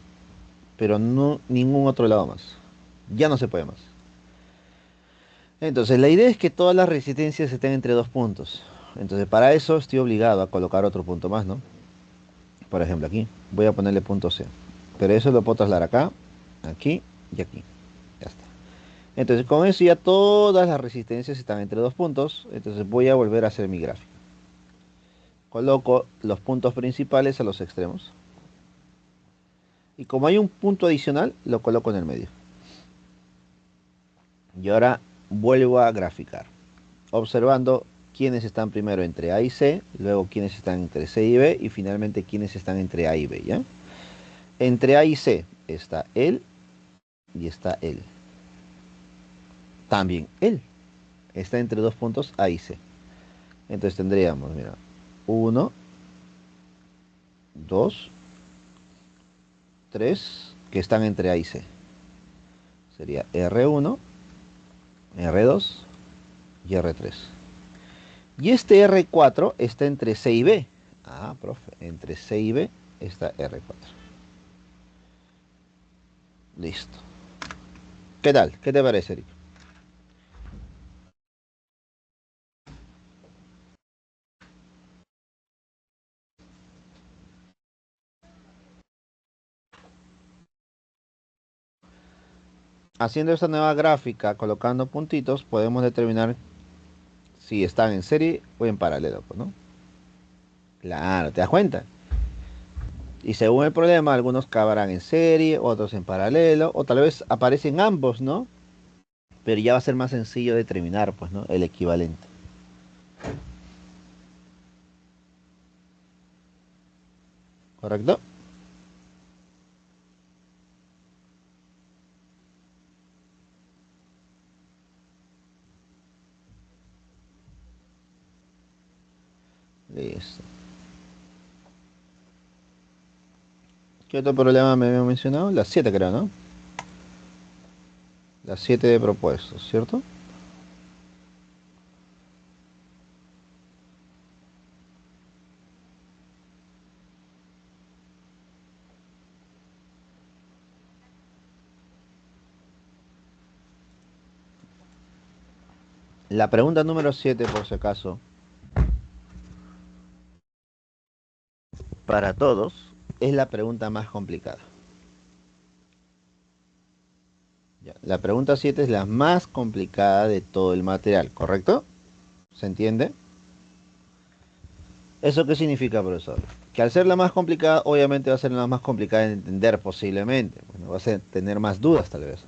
pero no ningún otro lado más. Ya no se puede más. Entonces, la idea es que todas las resistencias estén entre dos puntos. Entonces, para eso estoy obligado a colocar otro punto más, ¿no? Por ejemplo, aquí. Voy a ponerle punto C. Pero eso lo puedo trasladar acá, aquí y aquí. Ya está. Entonces, con eso ya todas las resistencias están entre dos puntos. Entonces, voy a volver a hacer mi gráfico. Coloco los puntos principales a los extremos. Y como hay un punto adicional, lo coloco en el medio. Y ahora vuelvo a graficar, observando quiénes están primero entre A y C, luego quiénes están entre C y B, y finalmente quiénes están entre A y B, ¿ya? Entre A y C está él y está él. También él está entre dos puntos A y C. Entonces tendríamos, mira, 1, 2, 3, que están entre A y C. Sería R1, R2 y R3. Y este R4 está entre C y B. Ah, profe, entre C y B está R4. Listo. ¿Qué tal? ¿Qué te parece, Eric? Haciendo esta nueva gráfica, colocando puntitos, podemos determinar si están en serie o en paralelo, pues, ¿no? Claro, ¿te das cuenta? Y según el problema, algunos acabarán en serie, otros en paralelo, o tal vez aparecen ambos, ¿no? Pero ya va a ser más sencillo determinar, pues, ¿no? El equivalente. ¿Correcto? Listo. ¿Qué otro problema me había mencionado? Las 7 creo, ¿no? Las 7 de propuestos, ¿cierto? La pregunta número 7, por si acaso, para todos, es la pregunta más complicada. Ya, la pregunta 7 es la más complicada de todo el material, ¿correcto? ¿Se entiende? ¿Eso qué significa, profesor? Que al ser la más complicada, obviamente va a ser la más complicada de entender posiblemente. Bueno, vas a tener más dudas tal vez.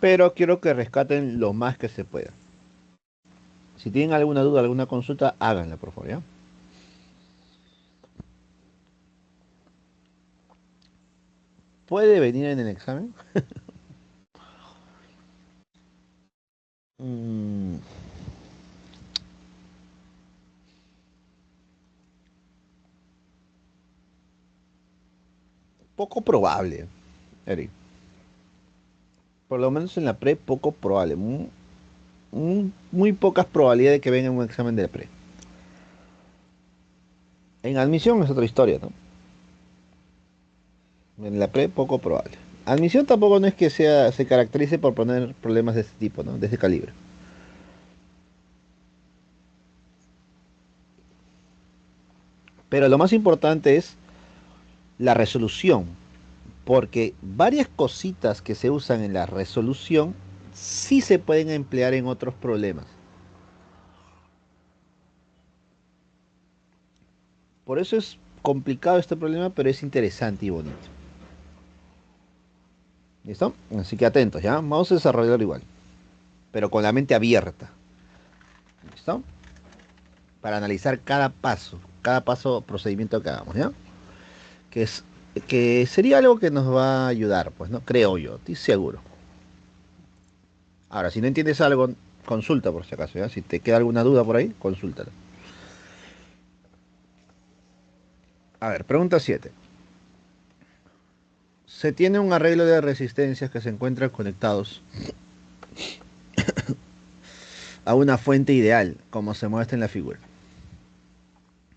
Pero quiero que rescaten lo más que se pueda. Si tienen alguna duda, alguna consulta, háganla, por favor, ¿ya? ¿Puede venir en el examen? Mm, poco probable, Eric. Por lo menos en la pre, poco probable. Muy pocas probabilidades de que venga un examen de pre. En admisión es otra historia, ¿no? En la pre, poco probable. Admisión tampoco no es que se caracterice por poner problemas de este tipo, ¿no? De este calibre. Pero lo más importante es la resolución, porque varias cositas que se usan en la resolución sí se pueden emplear en otros problemas. Por eso es complicado este problema, pero es interesante y bonito. ¿Listo? Así que atentos, ¿ya? Vamos a desarrollarlo igual, pero con la mente abierta. ¿Listo? Para analizar cada paso, procedimiento que hagamos, ¿ya? Que es, que sería algo que nos va a ayudar, pues, ¿no? Creo yo, estoy seguro. Ahora, si no entiendes algo, consulta por si acaso, ¿ya? Si te queda alguna duda por ahí, consúltala. A ver, pregunta 7. Se tiene un arreglo de resistencias que se encuentran conectados a una fuente ideal, como se muestra en la figura.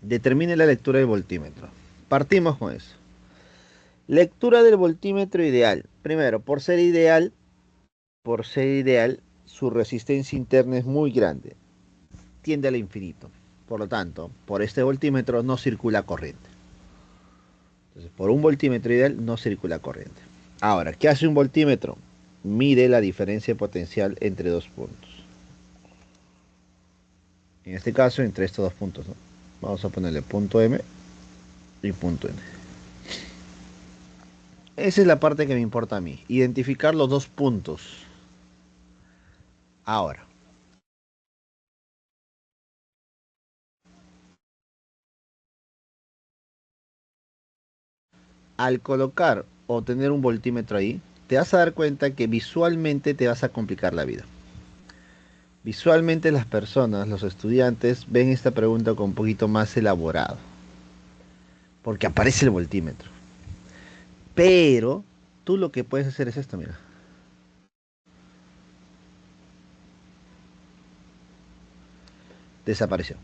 Determine la lectura del voltímetro. Partimos con eso. Lectura del voltímetro ideal. Primero, por ser ideal, su resistencia interna es muy grande, tiende al infinito. Por lo tanto, por este voltímetro no circula corriente. Entonces, por un voltímetro ideal no circula corriente. Ahora, ¿qué hace un voltímetro? Mide la diferencia potencial entre dos puntos. En este caso, entre estos dos puntos, ¿no? Vamos a ponerle punto M y punto N. Esa es la parte que me importa a mí. Identificar los dos puntos. Ahora, al colocar o tener un voltímetro ahí, te vas a dar cuenta que visualmente te vas a complicar la vida. Visualmente las personas, los estudiantes, ven esta pregunta con un poquito más elaborado, porque aparece el voltímetro. Pero tú lo que puedes hacer es esto, mira. Desapareció.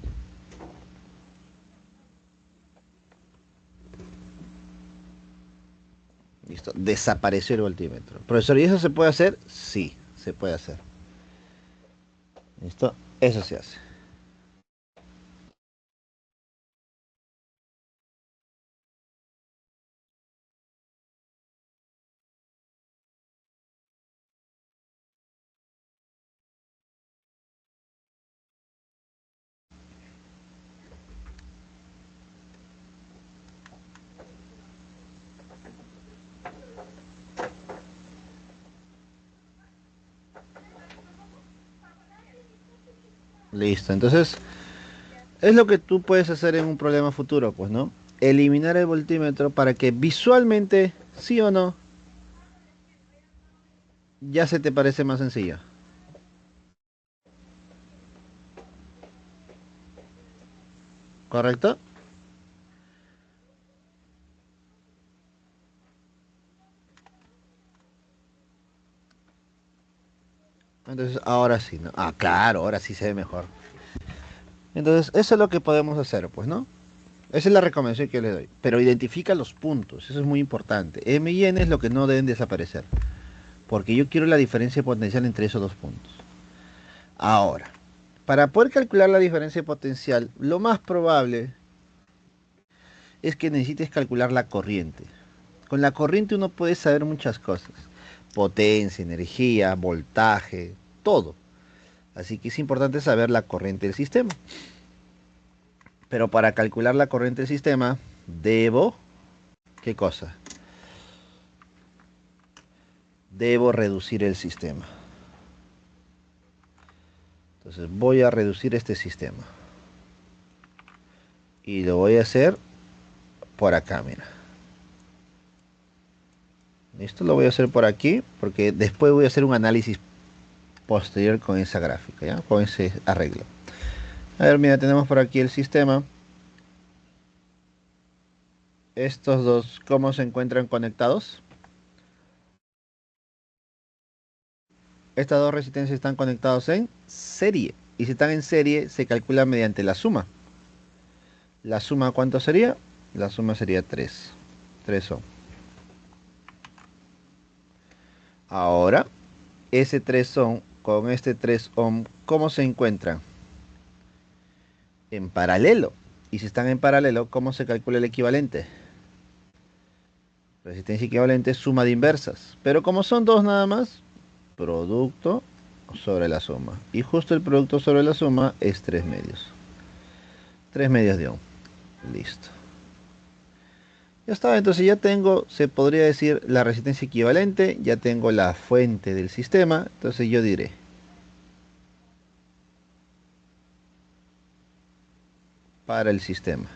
Listo, desapareció el voltímetro. Profesor, ¿y eso se puede hacer? Sí, se puede hacer. ¿Listo? Eso se hace. Listo, entonces es lo que tú puedes hacer en un problema futuro, pues, ¿no? Eliminar el voltímetro para que visualmente, sí o no, ya se te parece más sencillo. ¿Correcto? Entonces, ahora sí, ¿no? Ah, claro, ahora sí se ve mejor. Entonces, eso es lo que podemos hacer, pues, ¿no? Esa es la recomendación que le doy. Pero identifica los puntos, eso es muy importante. M y N es lo que no deben desaparecer. Porque yo quiero la diferencia potencial entre esos dos puntos. Ahora, para poder calcular la diferencia potencial, lo más probable es que necesites calcular la corriente. Con la corriente uno puede saber muchas cosas. Potencia, energía, voltaje, todo. Así que es importante saber la corriente del sistema. Pero para calcular la corriente del sistema, debo, ¿qué cosa? Debo reducir el sistema. Entonces voy a reducir este sistema. Y lo voy a hacer por acá, mira. Esto lo voy a hacer por aquí, porque después voy a hacer un análisis posterior con esa gráfica, ¿ya? Con ese arreglo. A ver, mira, tenemos por aquí el sistema. Estos dos, ¿cómo se encuentran conectados? Estas dos resistencias están conectadas en serie. Y si están en serie, se calcula mediante la suma. ¿La suma cuánto sería? La suma sería 3. 3 ohm. Ahora, ese 3 ohm con este 3 ohm, ¿cómo se encuentran? En paralelo. Y si están en paralelo, ¿cómo se calcula el equivalente? Resistencia equivalente, suma de inversas. Pero como son dos nada más, producto sobre la suma. Y justo el producto sobre la suma es 3 medios. 3 medios de ohm. Listo. Ya está, entonces ya tengo, se podría decir, la resistencia equivalente, ya tengo la fuente del sistema, entonces yo diré para el sistema.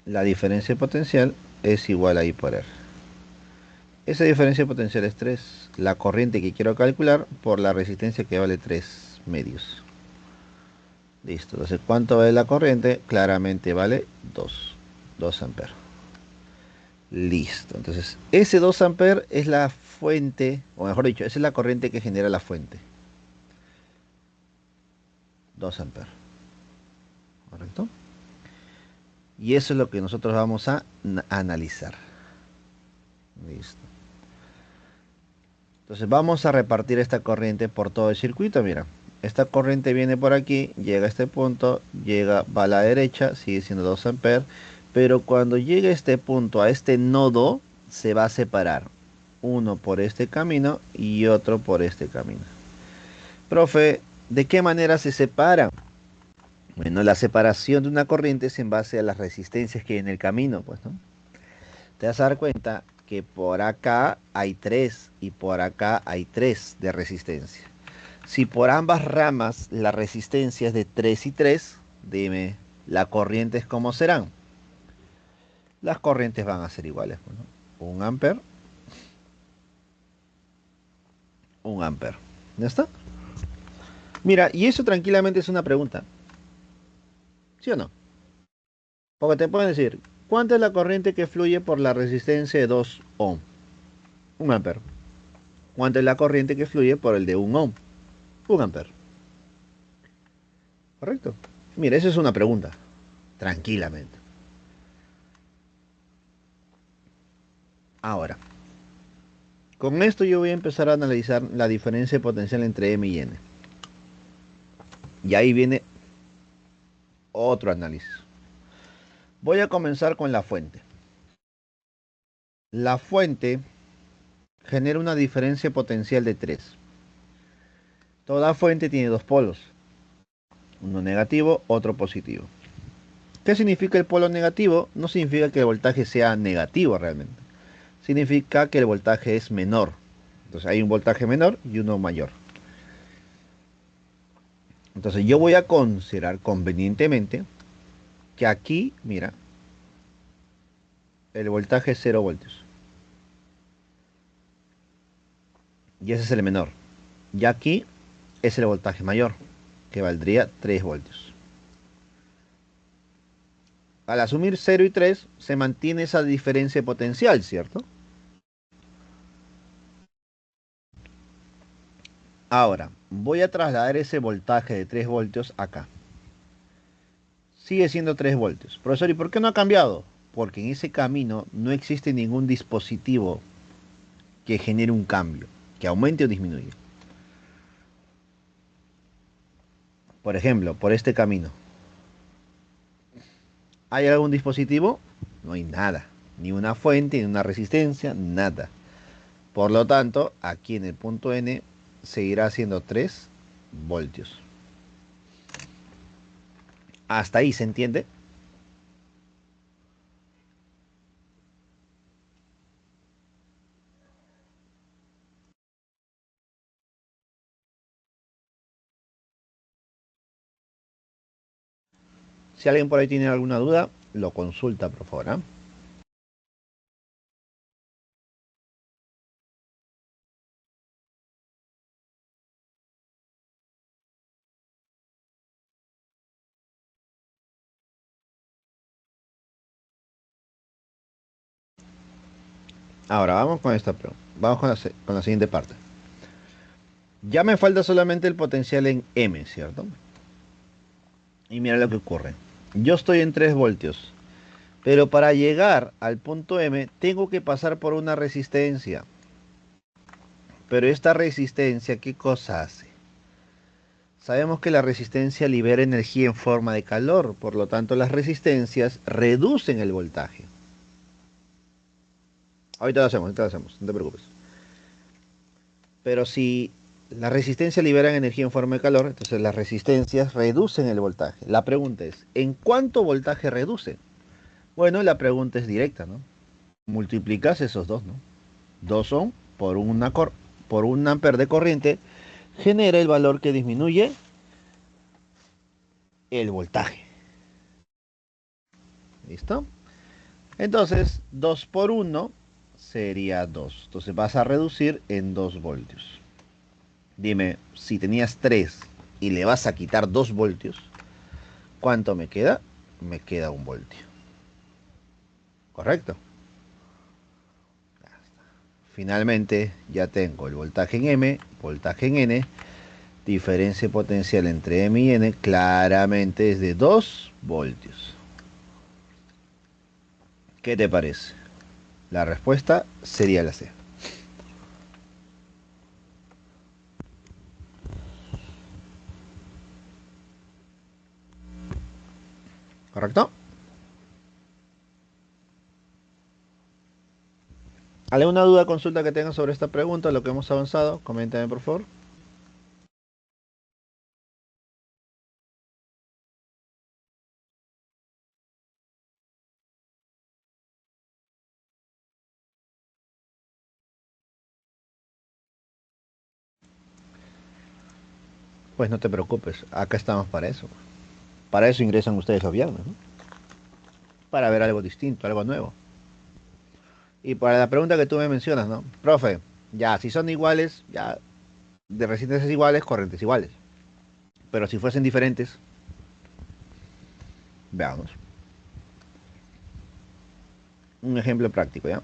La diferencia potencial es igual a I por R. Esa diferencia potencial es 3, la corriente que quiero calcular por la resistencia que vale 3 medios. Listo, entonces ¿cuánto vale la corriente? Claramente vale 2 amperes. Listo, entonces ese 2 amperes es la fuente, o mejor dicho, esa es la corriente que genera la fuente. 2 amperes, ¿correcto? Y eso es lo que nosotros vamos a analizar. Listo. Entonces vamos a repartir esta corriente por todo el circuito. Mira, esta corriente viene por aquí, llega a este punto, va a la derecha, sigue siendo 2 amperes, pero cuando llegue a este punto, a este nodo, se va a separar. Uno por este camino y otro por este camino. Profe, ¿de qué manera se separan? Bueno, la separación de una corriente es en base a las resistencias que hay en el camino, pues, ¿no? Te vas a dar cuenta que por acá hay 3 y por acá hay 3 de resistencia. Si por ambas ramas la resistencia es de 3 y 3, dime, ¿las corrientes cómo serán? Las corrientes van a ser iguales, pues, ¿no? 1 amper, 1 amper. ¿Ya está? Mira, y eso tranquilamente es una pregunta. ¿Sí o no? Porque te pueden decir, ¿cuánta es la corriente que fluye por la resistencia de 2 ohm? 1 amper. ¿Cuánta es la corriente que fluye por el de 1 ohm? 1 amper. ¿Correcto? Mira, esa es una pregunta. Tranquilamente. Ahora, con esto yo voy a empezar a analizar la diferencia potencial entre M y N. Y ahí viene otro análisis. Voy a comenzar con la fuente. La fuente genera una diferencia potencial de 3. Toda fuente tiene dos polos. Uno negativo, otro positivo. ¿Qué significa el polo negativo? No significa que el voltaje sea negativo realmente. Significa que el voltaje es menor. Entonces hay un voltaje menor y uno mayor. Entonces yo voy a considerar convenientemente que aquí, mira, el voltaje es 0 voltios. Y ese es el menor. Y aquí es el voltaje mayor, que valdría 3 voltios. Al asumir 0 y 3, se mantiene esa diferencia potencial, ¿cierto? Ahora, voy a trasladar ese voltaje de 3 voltios acá. Sigue siendo 3 voltios. Profesor, ¿y por qué no ha cambiado? Porque en ese camino no existe ningún dispositivo que genere un cambio, que aumente o disminuya. Por ejemplo, por este camino. ¿Hay algún dispositivo? No hay nada. Ni una fuente, ni una resistencia, nada. Por lo tanto, aquí en el punto N seguirá siendo 3 voltios. ¿Hasta ahí se entiende? Si alguien por ahí tiene alguna duda, lo consulta, por favor, ¿eh? Ahora vamos con esta pregunta. Vamos con la siguiente parte. Ya me falta solamente el potencial en M, ¿cierto? Y mira lo que ocurre. Yo estoy en 3 voltios, pero para llegar al punto M tengo que pasar por una resistencia. Pero esta resistencia, ¿qué cosa hace? Sabemos que la resistencia libera energía en forma de calor, por lo tanto las resistencias reducen el voltaje. ahorita lo hacemos, no te preocupes. Pero si la resistencia libera energía en forma de calor, entonces las resistencias reducen el voltaje. La pregunta es, ¿en cuánto voltaje reduce? Bueno, la pregunta es directa, ¿no? Multiplicas esos dos, ¿no? 2 ohm por un amper de corriente genera el valor que disminuye el voltaje. ¿Listo? Entonces, 2 por uno sería 2. Entonces vas a reducir en 2 voltios. Dime, si tenías 3 y le vas a quitar 2 voltios, ¿cuánto me queda? Me queda 1 voltio. ¿Correcto? Finalmente ya tengo el voltaje en M, voltaje en N, diferencia potencial entre M y N claramente es de 2 voltios. ¿Qué te parece? La respuesta sería la C. ¿Correcto? ¿Alguna duda, consulta que tengan sobre esta pregunta, lo que hemos avanzado? Coméntame, por favor. Pues no te preocupes, acá estamos para eso. Para eso ingresan ustedes los viernes, ¿no? Para ver algo distinto, algo nuevo. Y para la pregunta que tú me mencionas, ¿no? Profe, ya, si son iguales, ya, de resistencias iguales, corrientes iguales. Pero si fuesen diferentes, veamos. Un ejemplo práctico, ¿ya?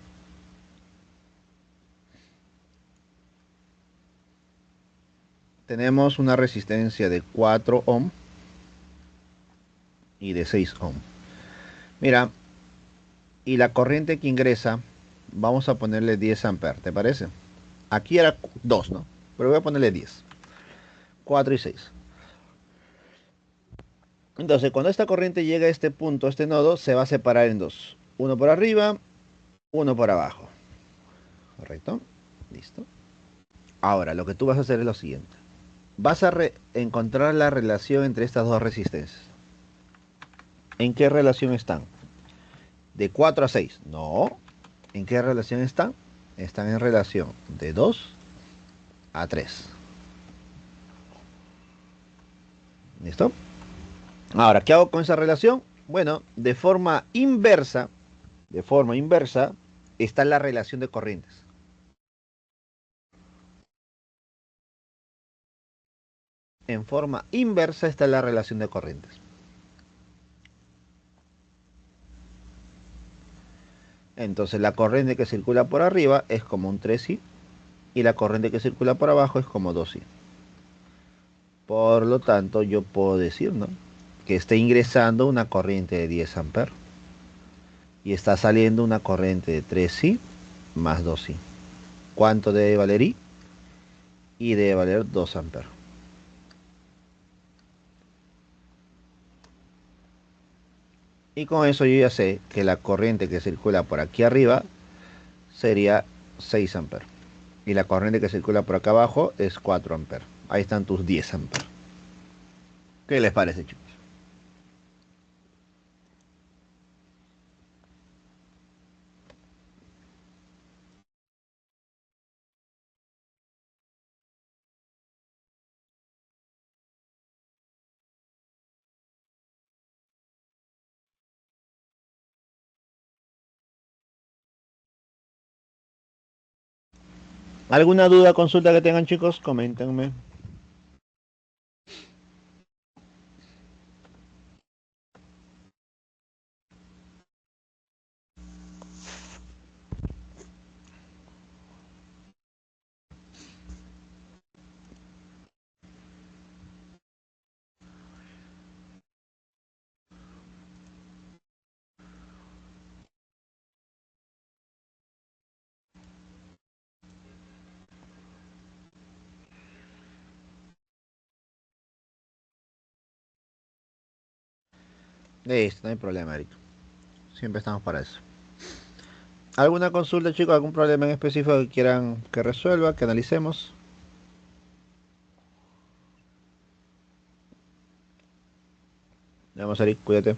Tenemos una resistencia de 4 ohm y de 6 ohm. Mira, y la corriente que ingresa, vamos a ponerle 10 amperes, ¿te parece? Aquí era 2, ¿no? Pero voy a ponerle 10. 4 y 6. Entonces, cuando esta corriente llega a este punto, a este nodo, se va a separar en dos. Uno por arriba, uno por abajo. ¿Correcto? Listo. Ahora, lo que tú vas a hacer es lo siguiente. Vas a encontrar la relación entre estas dos resistencias. ¿En qué relación están? ¿De 4 a 6? No. ¿En qué relación están? Están en relación de 2 a 3. ¿Listo? Ahora, ¿qué hago con esa relación? Bueno, de forma inversa, está la relación de corrientes. En forma inversa está la relación de corrientes. Entonces la corriente que circula por arriba es como un 3i y la corriente que circula por abajo es como 2i. Por lo tanto, yo puedo decir, ¿no?, que está ingresando una corriente de 10 amperes y está saliendo una corriente de 3i más 2i. ¿Cuánto debe valer i? I debe valer 2 amperes. Y con eso yo ya sé que la corriente que circula por aquí arriba sería 6 amperes. Y la corriente que circula por acá abajo es 4 amperes. Ahí están tus 10 amperes. ¿Qué les parece, chicos? ¿Alguna duda, consulta que tengan, chicos? Coméntenme. Listo, no hay problema, Eric. Siempre estamos para eso. ¿Alguna consulta, chicos? ¿Algún problema en específico que quieran que resuelva, que analicemos? Vamos a ir, cuídate.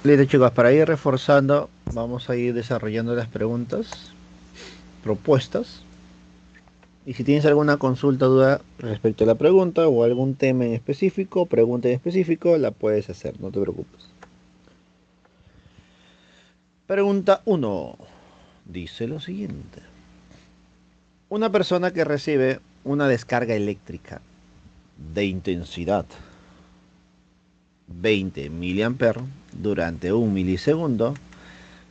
Listo, chicos, para ir reforzando, vamos a ir desarrollando las preguntas propuestas. Y si tienes alguna consulta o duda respecto a la pregunta o algún tema en específico, pregunta en específico, la puedes hacer, no te preocupes. Pregunta uno. Dice lo siguiente. Una persona que recibe una descarga eléctrica de intensidad 20 miliamperes durante un milisegundo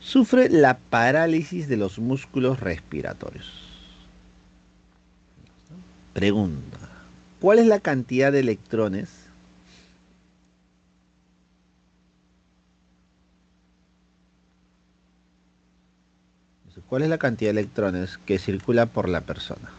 sufre la parálisis de los músculos respiratorios. Pregunta. ¿Cuál es la cantidad de electrones que circula por la persona?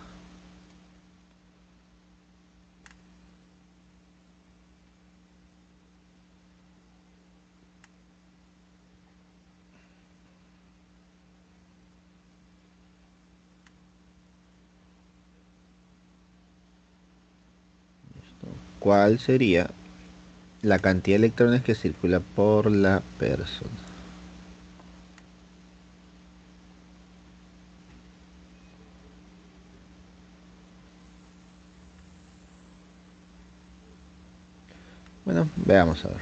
¿Cuál sería la cantidad de electrones que circula por la persona? Bueno, veamos a ver.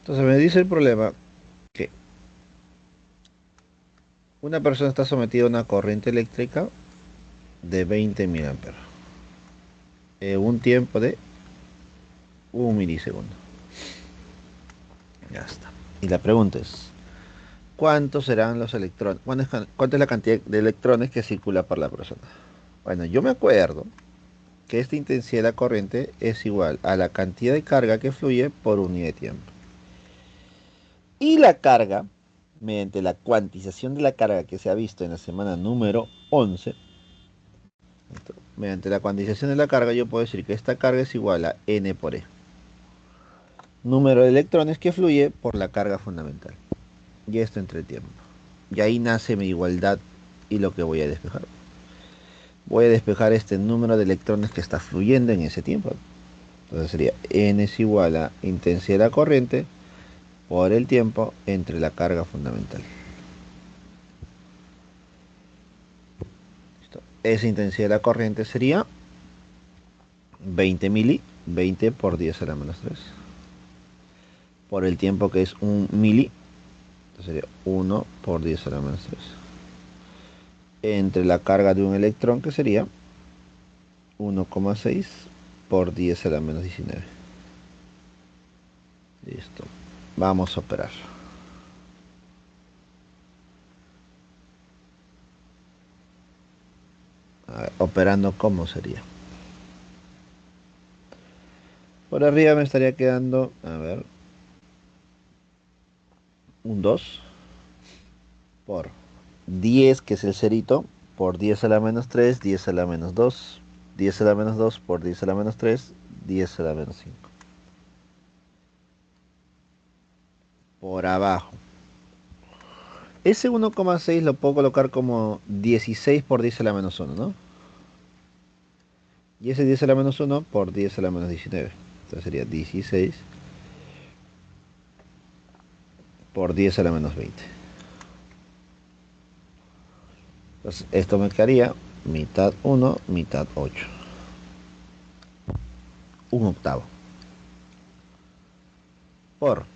Entonces me dice el problema que una persona está sometida a una corriente eléctrica de 20 miliamperes en un tiempo de un milisegundo. Ya está. Y la pregunta es, ¿cuántos serán los electrones? ¿Cuánta es la cantidad de electrones que circula por la persona? Bueno, yo me acuerdo que esta intensidad de la corriente es igual a la cantidad de carga que fluye por unidad de tiempo. Y la carga, mediante la cuantización de la carga que se ha visto en la semana número 11, mediante la cuantización de la carga yo puedo decir que esta carga es igual a n por e. Número de electrones que fluye por la carga fundamental. Y esto entre tiempo. Y ahí nace mi igualdad y lo que voy a despejar. Voy a despejar este número de electrones que está fluyendo en ese tiempo. Entonces sería n es igual a intensidad de la corriente por el tiempo entre la carga fundamental. ¿Listo? Esa intensidad de la corriente sería 20 mili, 20 por 10 a la menos 3. Por el tiempo que es 1 mili, entonces sería 1 por 10 a la menos 3. Entre la carga de un electrón que sería 1,6 por 10 a la menos 19. Listo. Vamos a operar. A ver, operando, ¿cómo sería? Por arriba me estaría quedando, a ver, un 2 por 10, que es el cerito, por 10 a la menos 3, 10 a la menos 2, 10 a la menos 2 por 10 a la menos 3, 10 a la menos 5. Por abajo. Ese 1,6 lo puedo colocar como 16 por 10 a la menos 1, ¿no? Y ese 10 a la menos 1 por 10 a la menos 19. Entonces sería 16 por 10 a la menos 20. Entonces esto me quedaría mitad 1, mitad 8. Un octavo. Por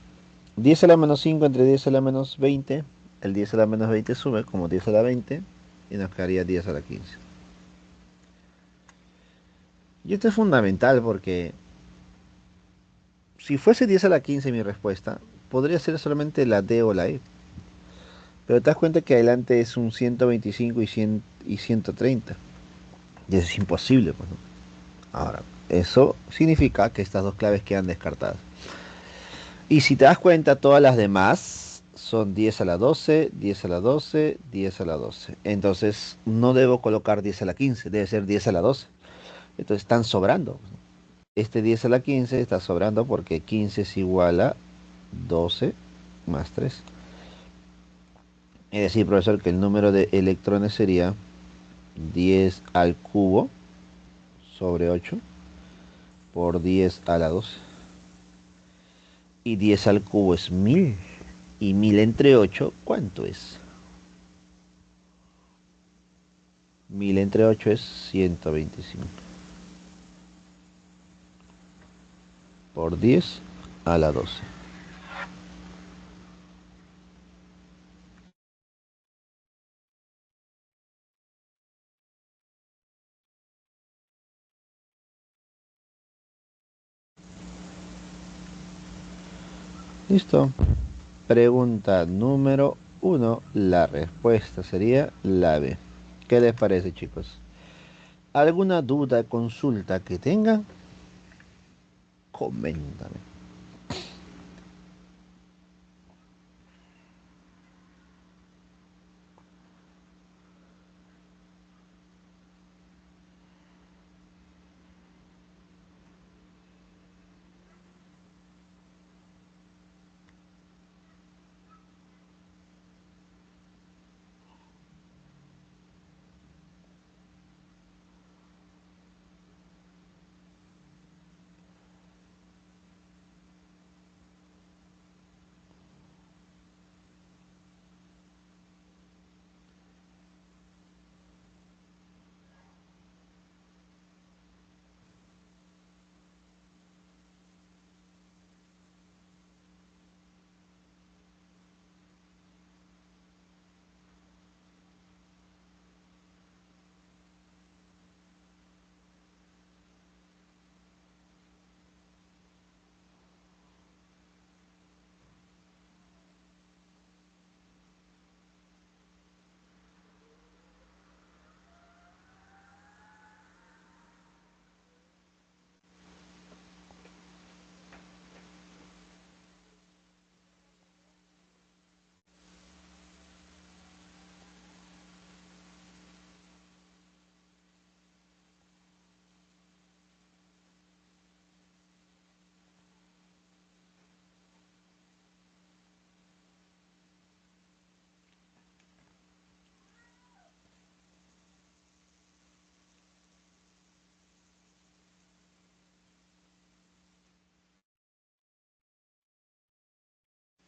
10 a la menos 5 entre 10 a la menos 20. El 10 a la menos 20 sube como 10 a la 20 y nos quedaría 10 a la 15. Y esto es fundamental porque si fuese 10 a la 15 mi respuesta, podría ser solamente la D o la E. Pero te das cuenta que adelante es un 125 y 100 y 130. Y eso es imposible, pues, ¿no? Ahora, eso significa que estas dos claves quedan descartadas. Y si te das cuenta, todas las demás son 10 a la 12, 10 a la 12, 10 a la 12. Entonces, no debo colocar 10 a la 15, debe ser 10 a la 12. Entonces, están sobrando. Este 10 a la 15 está sobrando porque 15 es igual a 12 más 3. Es decir, profesor, que el número de electrones sería 10 al cubo sobre 8 por 10 a la 12. Y 10 al cubo es 1000. Y 1000 entre 8, ¿cuánto es? 1000 entre 8 es 125. Por 10 a la 12. ¿Listo? Pregunta número 1. La respuesta sería la B. ¿Qué les parece, chicos? ¿Alguna duda, consulta que tengan? Coméntame.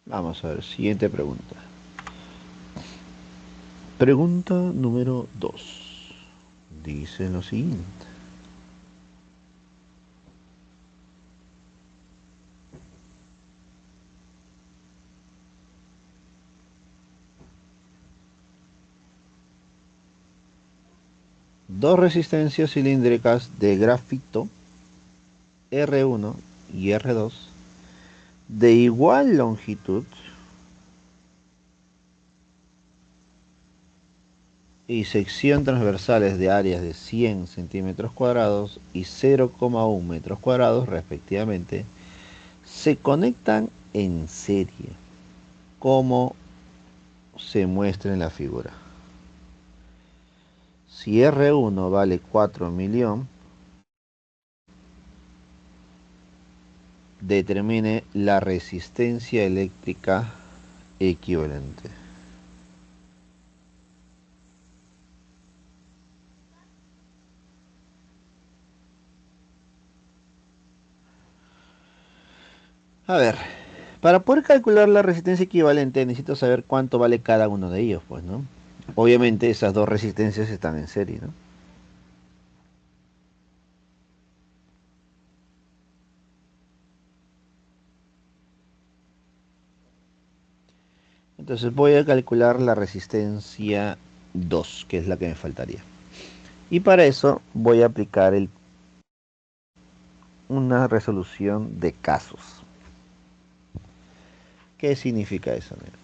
Vamos a ver, siguiente pregunta. Pregunta número 2. Dice lo siguiente. Dos resistencias cilíndricas de grafito R1 y R2 de igual longitud y sección transversales de áreas de 100 centímetros cuadrados y 0,1 metros cuadrados respectivamente, se conectan en serie, como se muestra en la figura. Si R1 vale 4 millón, determine la resistencia eléctrica equivalente. A ver, para poder calcular la resistencia equivalente necesito saber cuánto vale cada uno de ellos, pues, ¿no? Obviamente esas dos resistencias están en serie, ¿no? Entonces voy a calcular la resistencia 2, que es la que me faltaría. Y para eso voy a aplicar una resolución de casos. ¿Qué significa eso? Mira,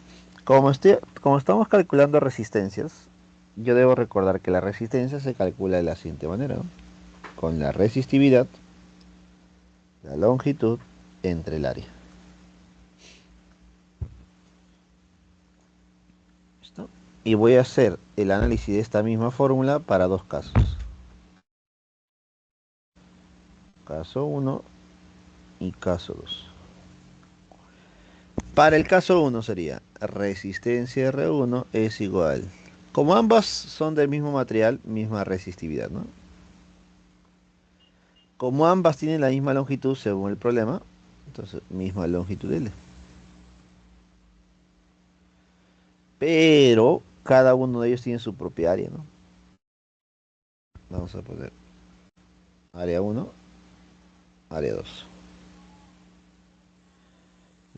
como estamos calculando resistencias, yo debo recordar que la resistencia se calcula de la siguiente manera, ¿no? Con la resistividad, la longitud entre el área. ¿Listo? Y voy a hacer el análisis de esta misma fórmula para dos casos. Caso 1 y caso 2. Para el caso 1 sería resistencia R1 es igual. Como ambas son del mismo material, misma resistividad, ¿no? Como ambas tienen la misma longitud según el problema, entonces misma longitud L. Pero cada uno de ellos tiene su propia área, ¿no? Vamos a poner área 1, área 2.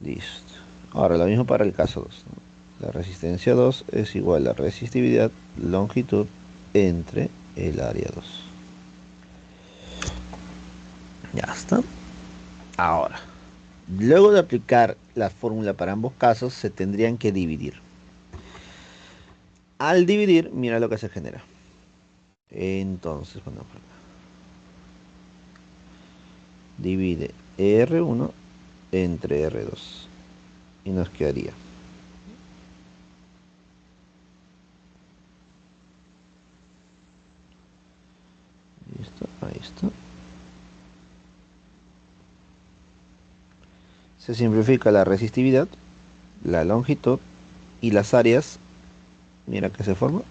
Listo. Ahora lo mismo para el caso 2, ¿no? La resistencia 2 es igual a resistividad, longitud entre el área 2. Ya está. Ahora, luego de aplicar la fórmula para ambos casos, se tendrían que dividir. Al dividir, mira lo que se genera. Entonces, bueno, divide R1 entre R2 y nos quedaría. Listo, ahí está. Se simplifica la resistividad, la longitud y las áreas. Mira que se forma.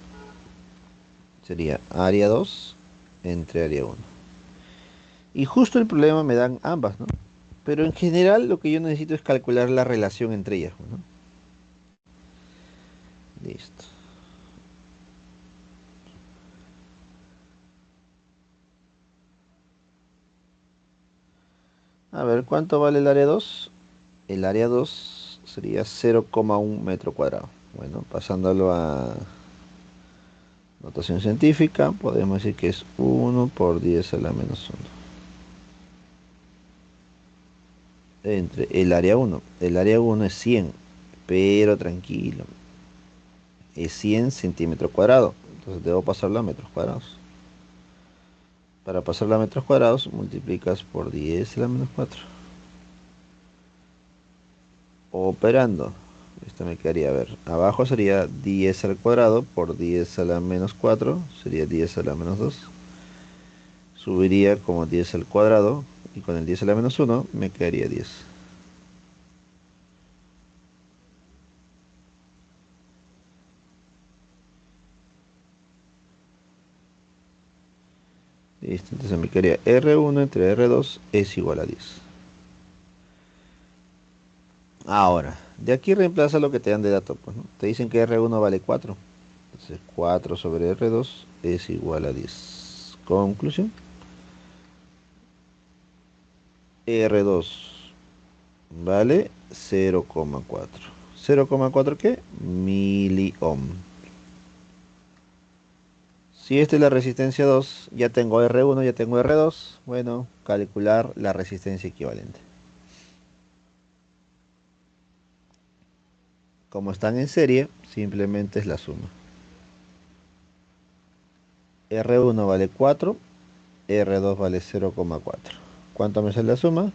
Sería área 2 entre área 1. Y justo el problema me dan ambas, ¿no? Pero en general lo que yo necesito es calcular la relación entre ellas, ¿no? Listo. A ver, ¿cuánto vale el área 2? El área 2 sería 0,1 metro cuadrado. Bueno, pasándolo a notación científica, podemos decir que es 1 por 10 a la menos 1. Entre el área 1. El área 1 es 100, pero tranquilo, es 100 centímetros cuadrados. Entonces debo pasarlo a metros cuadrados. Para pasarlo a metros cuadrados, multiplicas por 10 a la menos 4. Operando. Esto me quedaría, a ver, abajo sería 10 al cuadrado por 10 a la menos 4, sería 10 a la menos 2. Subiría como 10 al cuadrado y con el 10 a la menos 1 me quedaría 10. Listo, entonces me quedaría R1 entre R2 es igual a 10. Ahora, de aquí reemplaza lo que te dan de dato, pues, ¿no? Te dicen que R1 vale 4. Entonces 4 sobre R2 es igual a 10. Conclusión. R2 vale 0,4. ¿0,4 qué? Miliohm. Si esta es la resistencia 2, ya tengo R1, ya tengo R2. Bueno, calcular la resistencia equivalente. Como están en serie, simplemente es la suma. R1 vale 4, R2 vale 0,4. ¿Cuánto me sale la suma?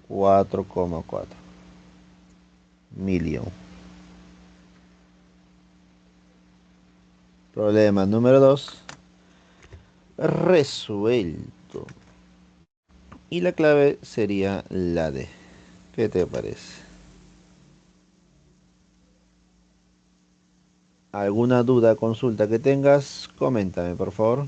4,4 millón. Problema número 2. Resuelto. Y la clave sería la D. ¿Qué te parece? ¿Alguna duda, consulta que tengas? Coméntame, por favor.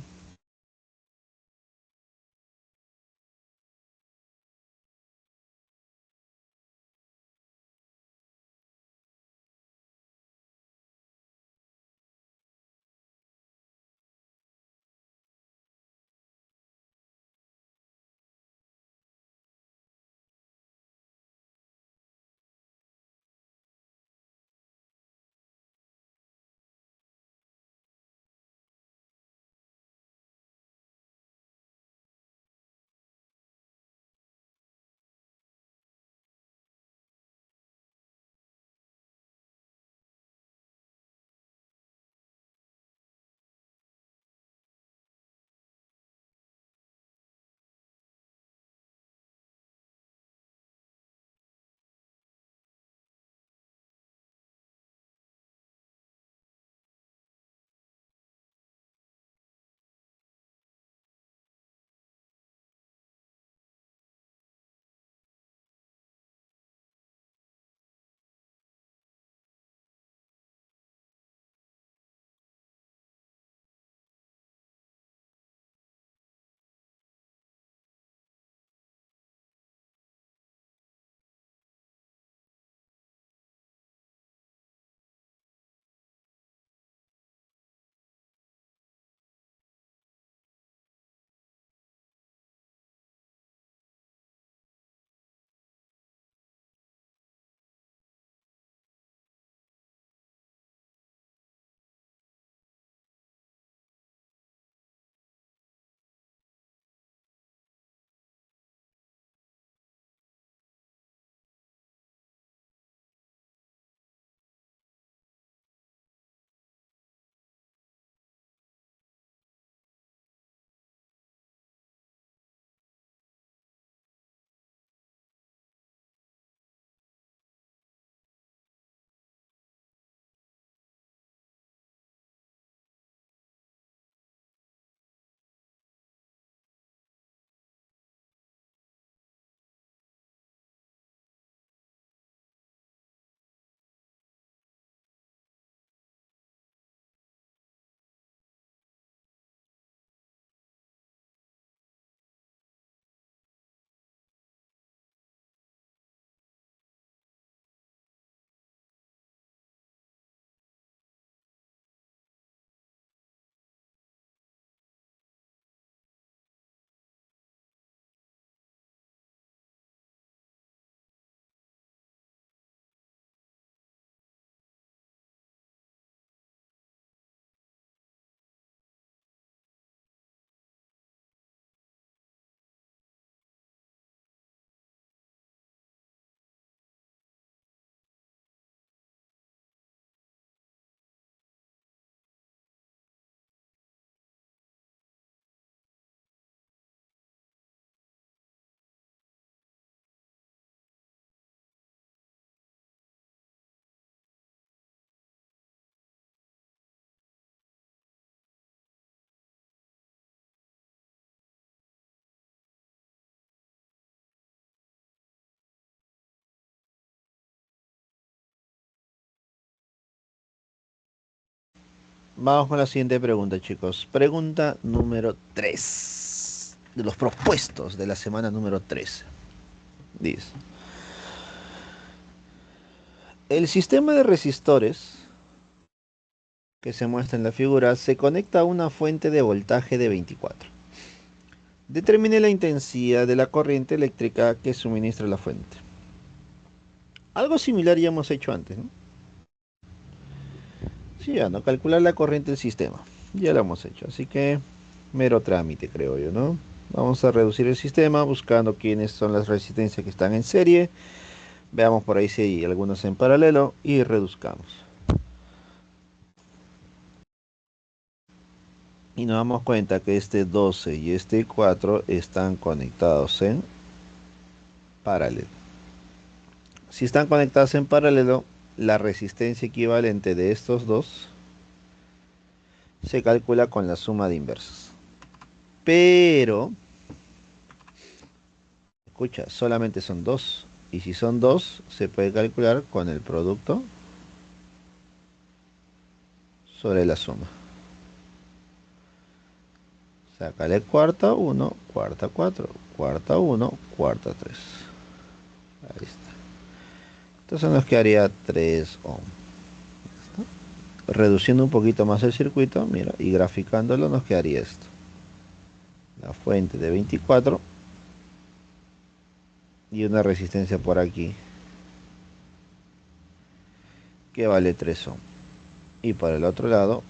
Vamos con la siguiente pregunta, chicos. Pregunta número 3 de los propuestos de la semana número 13. Dice, el sistema de resistores que se muestra en la figura se conecta a una fuente de voltaje de 24. Determine la intensidad de la corriente eléctrica que suministra la fuente. Algo similar ya hemos hecho antes, ¿no? Sí, ya, ¿no? Calcular la corriente del sistema. Ya lo hemos hecho, así que mero trámite, creo yo, ¿no? Vamos a reducir el sistema buscando quiénes son las resistencias que están en serie Veamos por ahí si hay algunos en paralelo y reduzcamos. Y nos damos cuenta que este 12 y este 4 están conectados en paralelo. Si están conectados en paralelo, la resistencia equivalente de estos dos se calcula con la suma de inversas. Pero, escucha, solamente son dos. Y si son dos, se puede calcular con el producto sobre la suma. Sácale cuarta 1, cuarta 4, cuarta 1, cuarta 3. Ahí está. Entonces nos quedaría 3 ohm. Reduciendo un poquito más el circuito, mira, y graficándolo nos quedaría esto. La fuente de 24 y una resistencia por aquí que vale 3 ohm. Y por el otro lado,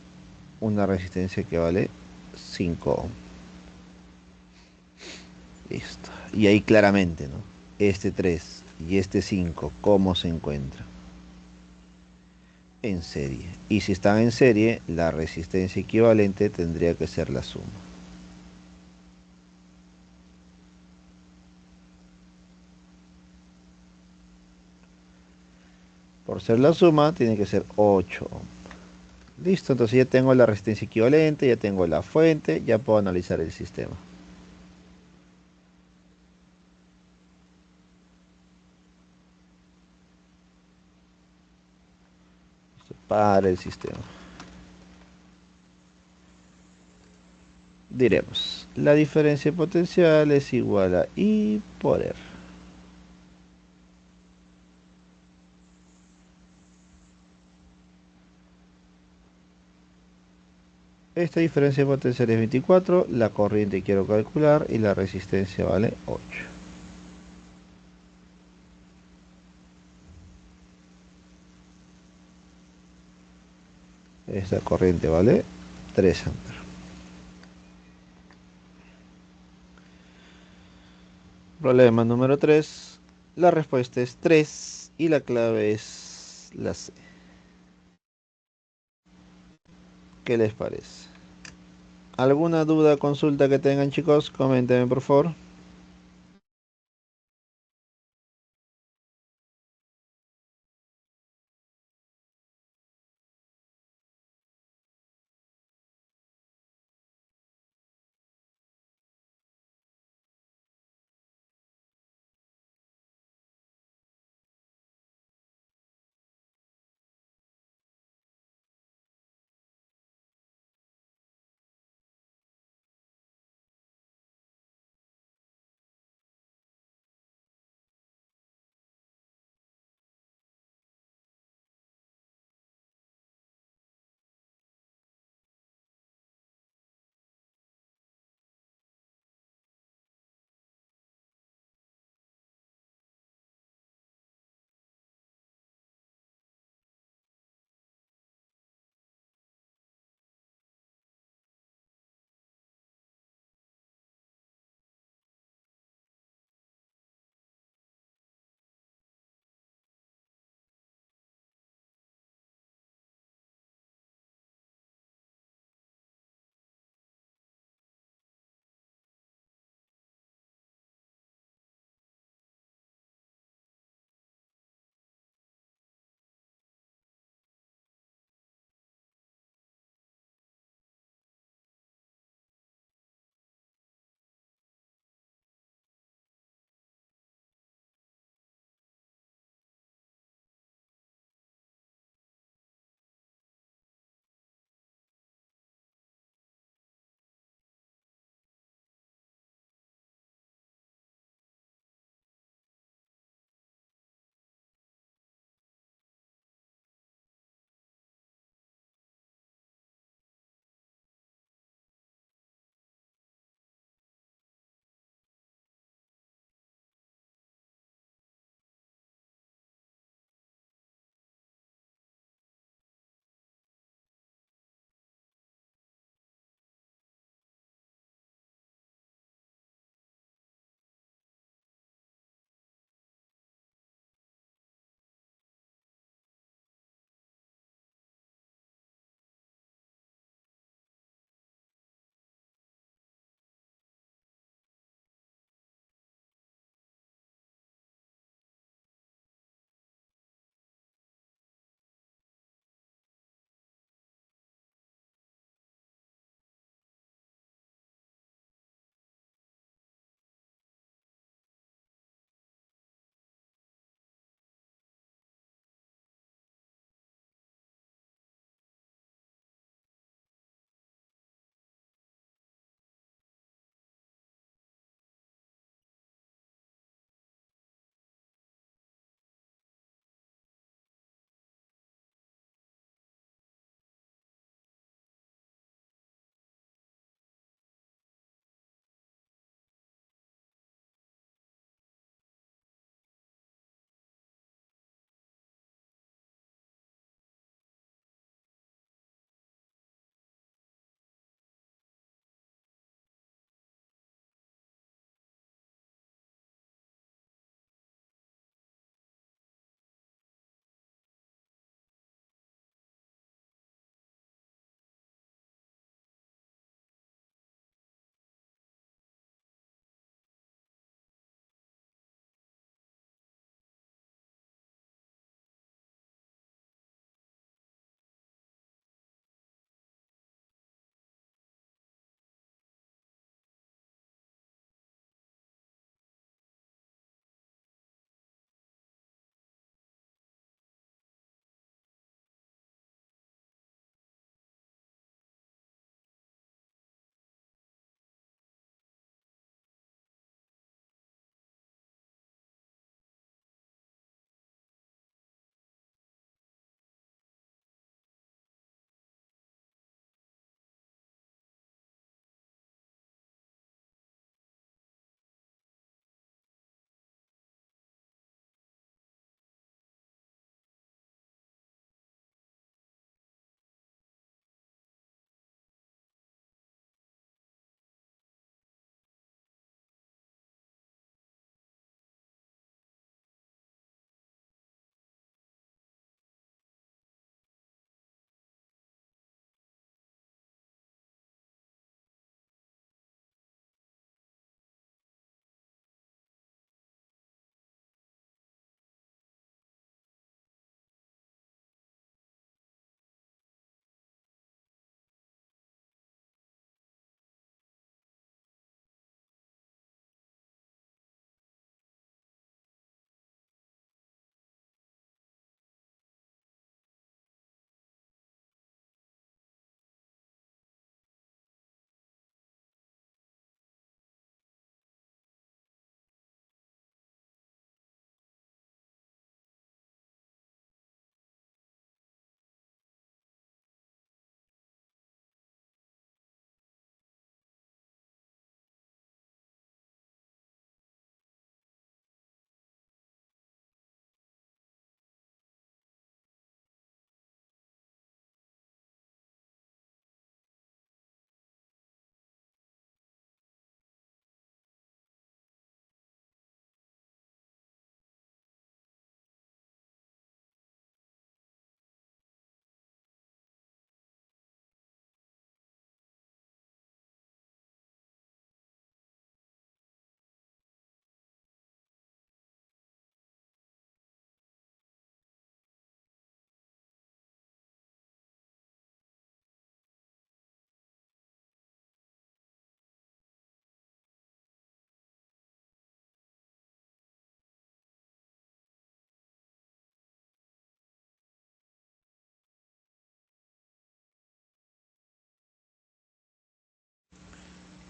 una resistencia que vale 5 ohm. Listo. Y ahí claramente, ¿no? Este 3 y este 5, ¿cómo se encuentra? En serie. Y si están en serie, la resistencia equivalente tendría que ser la suma. Por ser la suma, tiene que ser 8 ohm. Listo, entonces ya tengo la resistencia equivalente, ya tengo la fuente, ya puedo analizar el sistema. Para el sistema. Diremos, la diferencia potencial es igual a I por R. Esta diferencia potencial es 24, la corriente quiero calcular y la resistencia vale 8. Esta corriente vale 3 amperes. Problema número 3. La respuesta es 3 y la clave es la C. ¿Qué les parece? ¿Alguna duda, consulta que tengan, chicos? Coméntenme, por favor.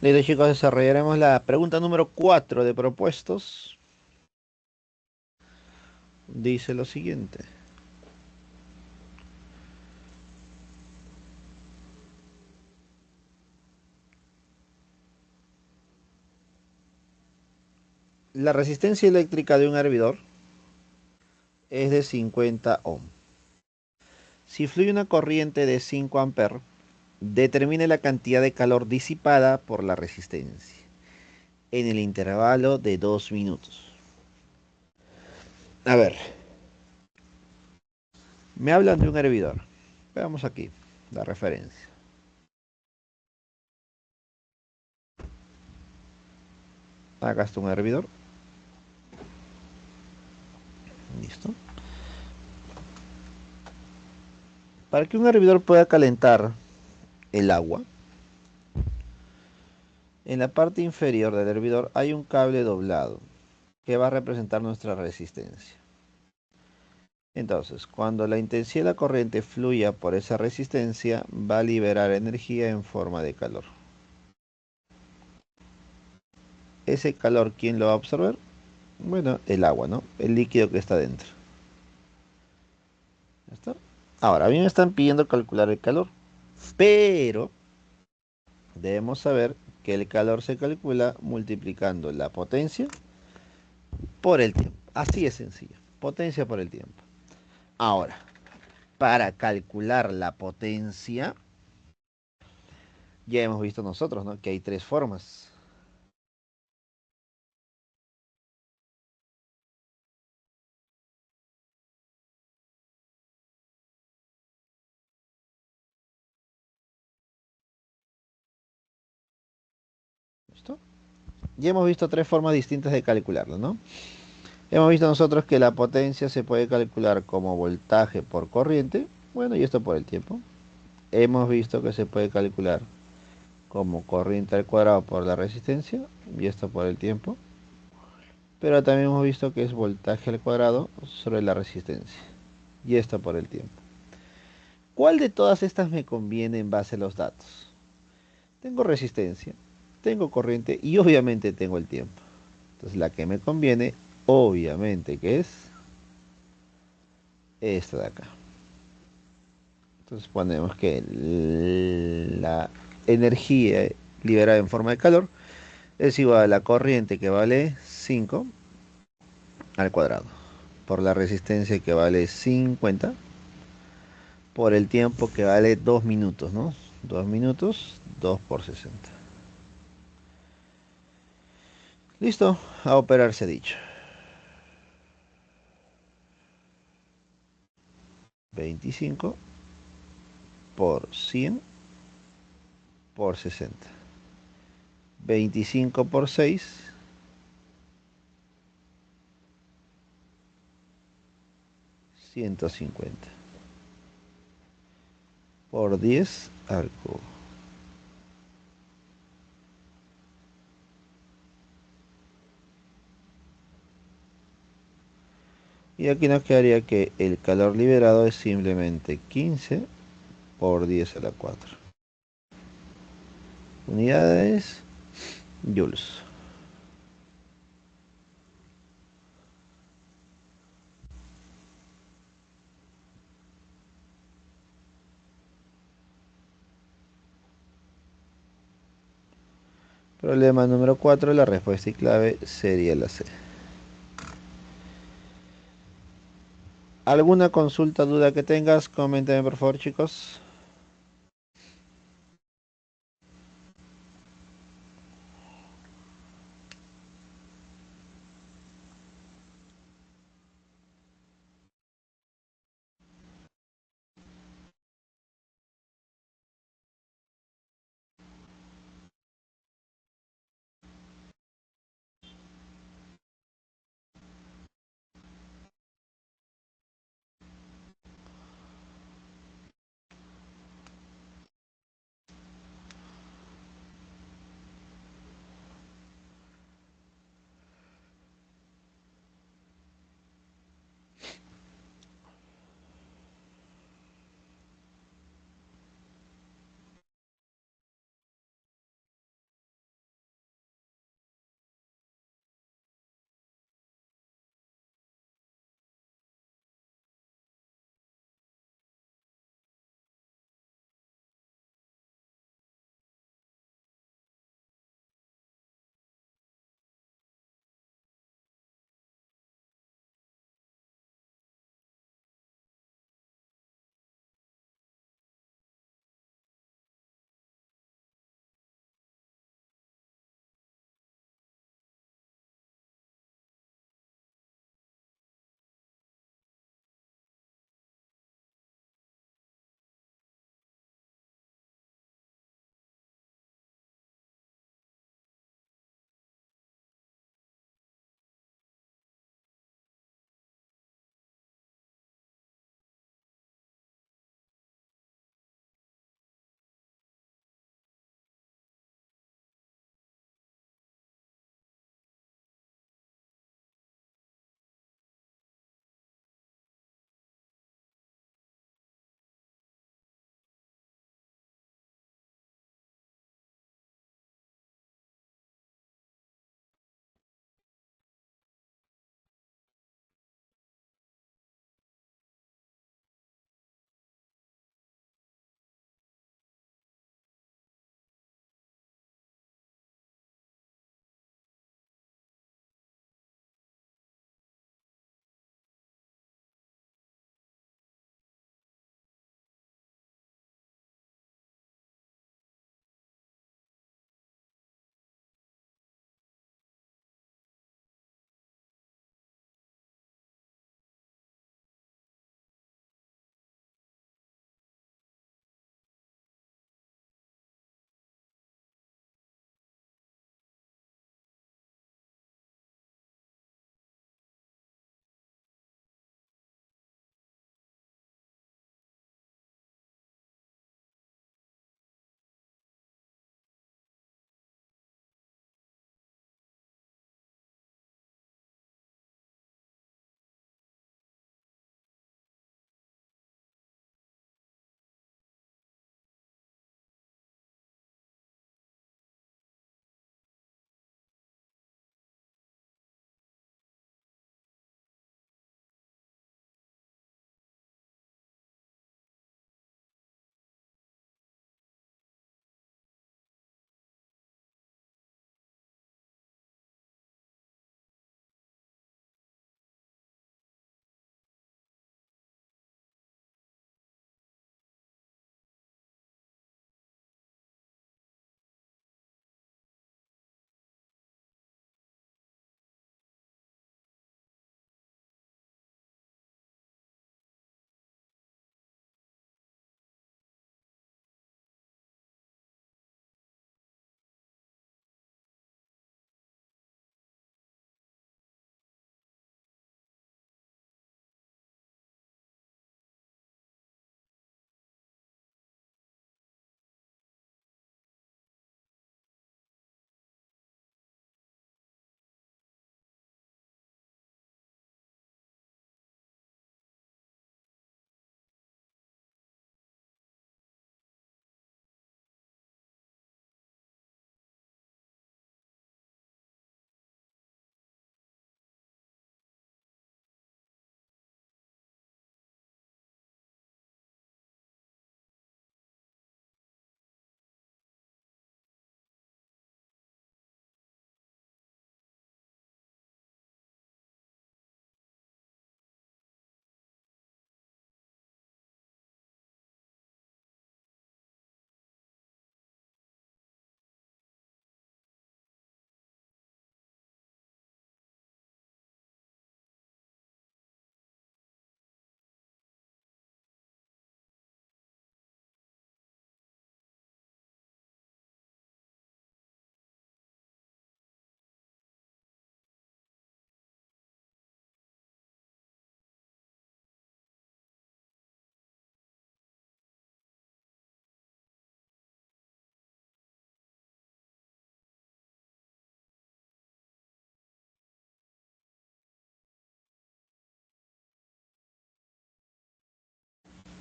Listo, chicos, desarrollaremos la pregunta número 4 de propuestos. Dice lo siguiente. La resistencia eléctrica de un hervidor es de 50 ohm. Si fluye una corriente de 5 amperes, determine la cantidad de calor disipada por la resistencia en el intervalo de 2 minutos. A ver, me hablan de un hervidor. Veamos aquí la referencia. Acá está un hervidor. Listo. Para que un hervidor pueda calentar el agua, en la parte inferior del hervidor hay un cable doblado que va a representar nuestra resistencia. Entonces, cuando la intensidad de la corriente fluya por esa resistencia, va a liberar energía en forma de calor. Ese calor, ¿quién lo va a absorber? Bueno, el agua, ¿no? El líquido que está dentro. ¿Ya está? Ahora, a mí me están pidiendo calcular el calor, pero debemos saber que el calor se calcula multiplicando la potencia por el tiempo. Así es sencillo. Potencia por el tiempo. Ahora, para calcular la potencia, ya hemos visto nosotros, ¿no? Que hay tres formas. ¿Listo? Ya hemos visto tres formas distintas de calcularlo, ¿no? Hemos visto nosotros que la potencia se puede calcular como voltaje por corriente, bueno, y esto por el tiempo. Hemos visto que se puede calcular como corriente al cuadrado por la resistencia, y esto por el tiempo. Pero también hemos visto que es voltaje al cuadrado sobre la resistencia, y esto por el tiempo. ¿Cuál de todas estas me conviene en base a los datos? Tengo resistencia, tengo corriente y obviamente tengo el tiempo. Entonces la que me conviene, obviamente que es esta de acá. Entonces ponemos que la energía liberada en forma de calor es igual a la corriente que vale 5 al cuadrado por la resistencia que vale 50 por el tiempo que vale 2 minutos, ¿no? 2 minutos, 2 por 60. Listo, a operarse dicho. 25 por 100 por 60. 25 por 6, 150. Por 10 al cubo. Y aquí nos quedaría que el calor liberado es simplemente 15 por 10 a la 4. Unidades, joules. Problema número 4, la respuesta y clave sería la C. ¿Alguna consulta, duda que tengas? Coméntame por favor, chicos.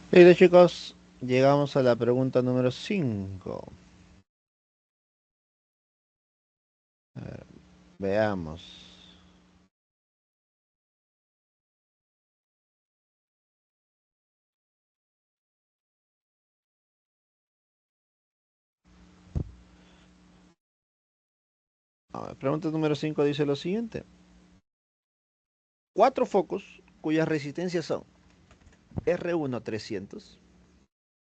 Listo, chicos, llegamos a la pregunta número 5. Veamos. A ver, pregunta número 5 dice lo siguiente. Cuatro focos cuyas resistencias son R1 300,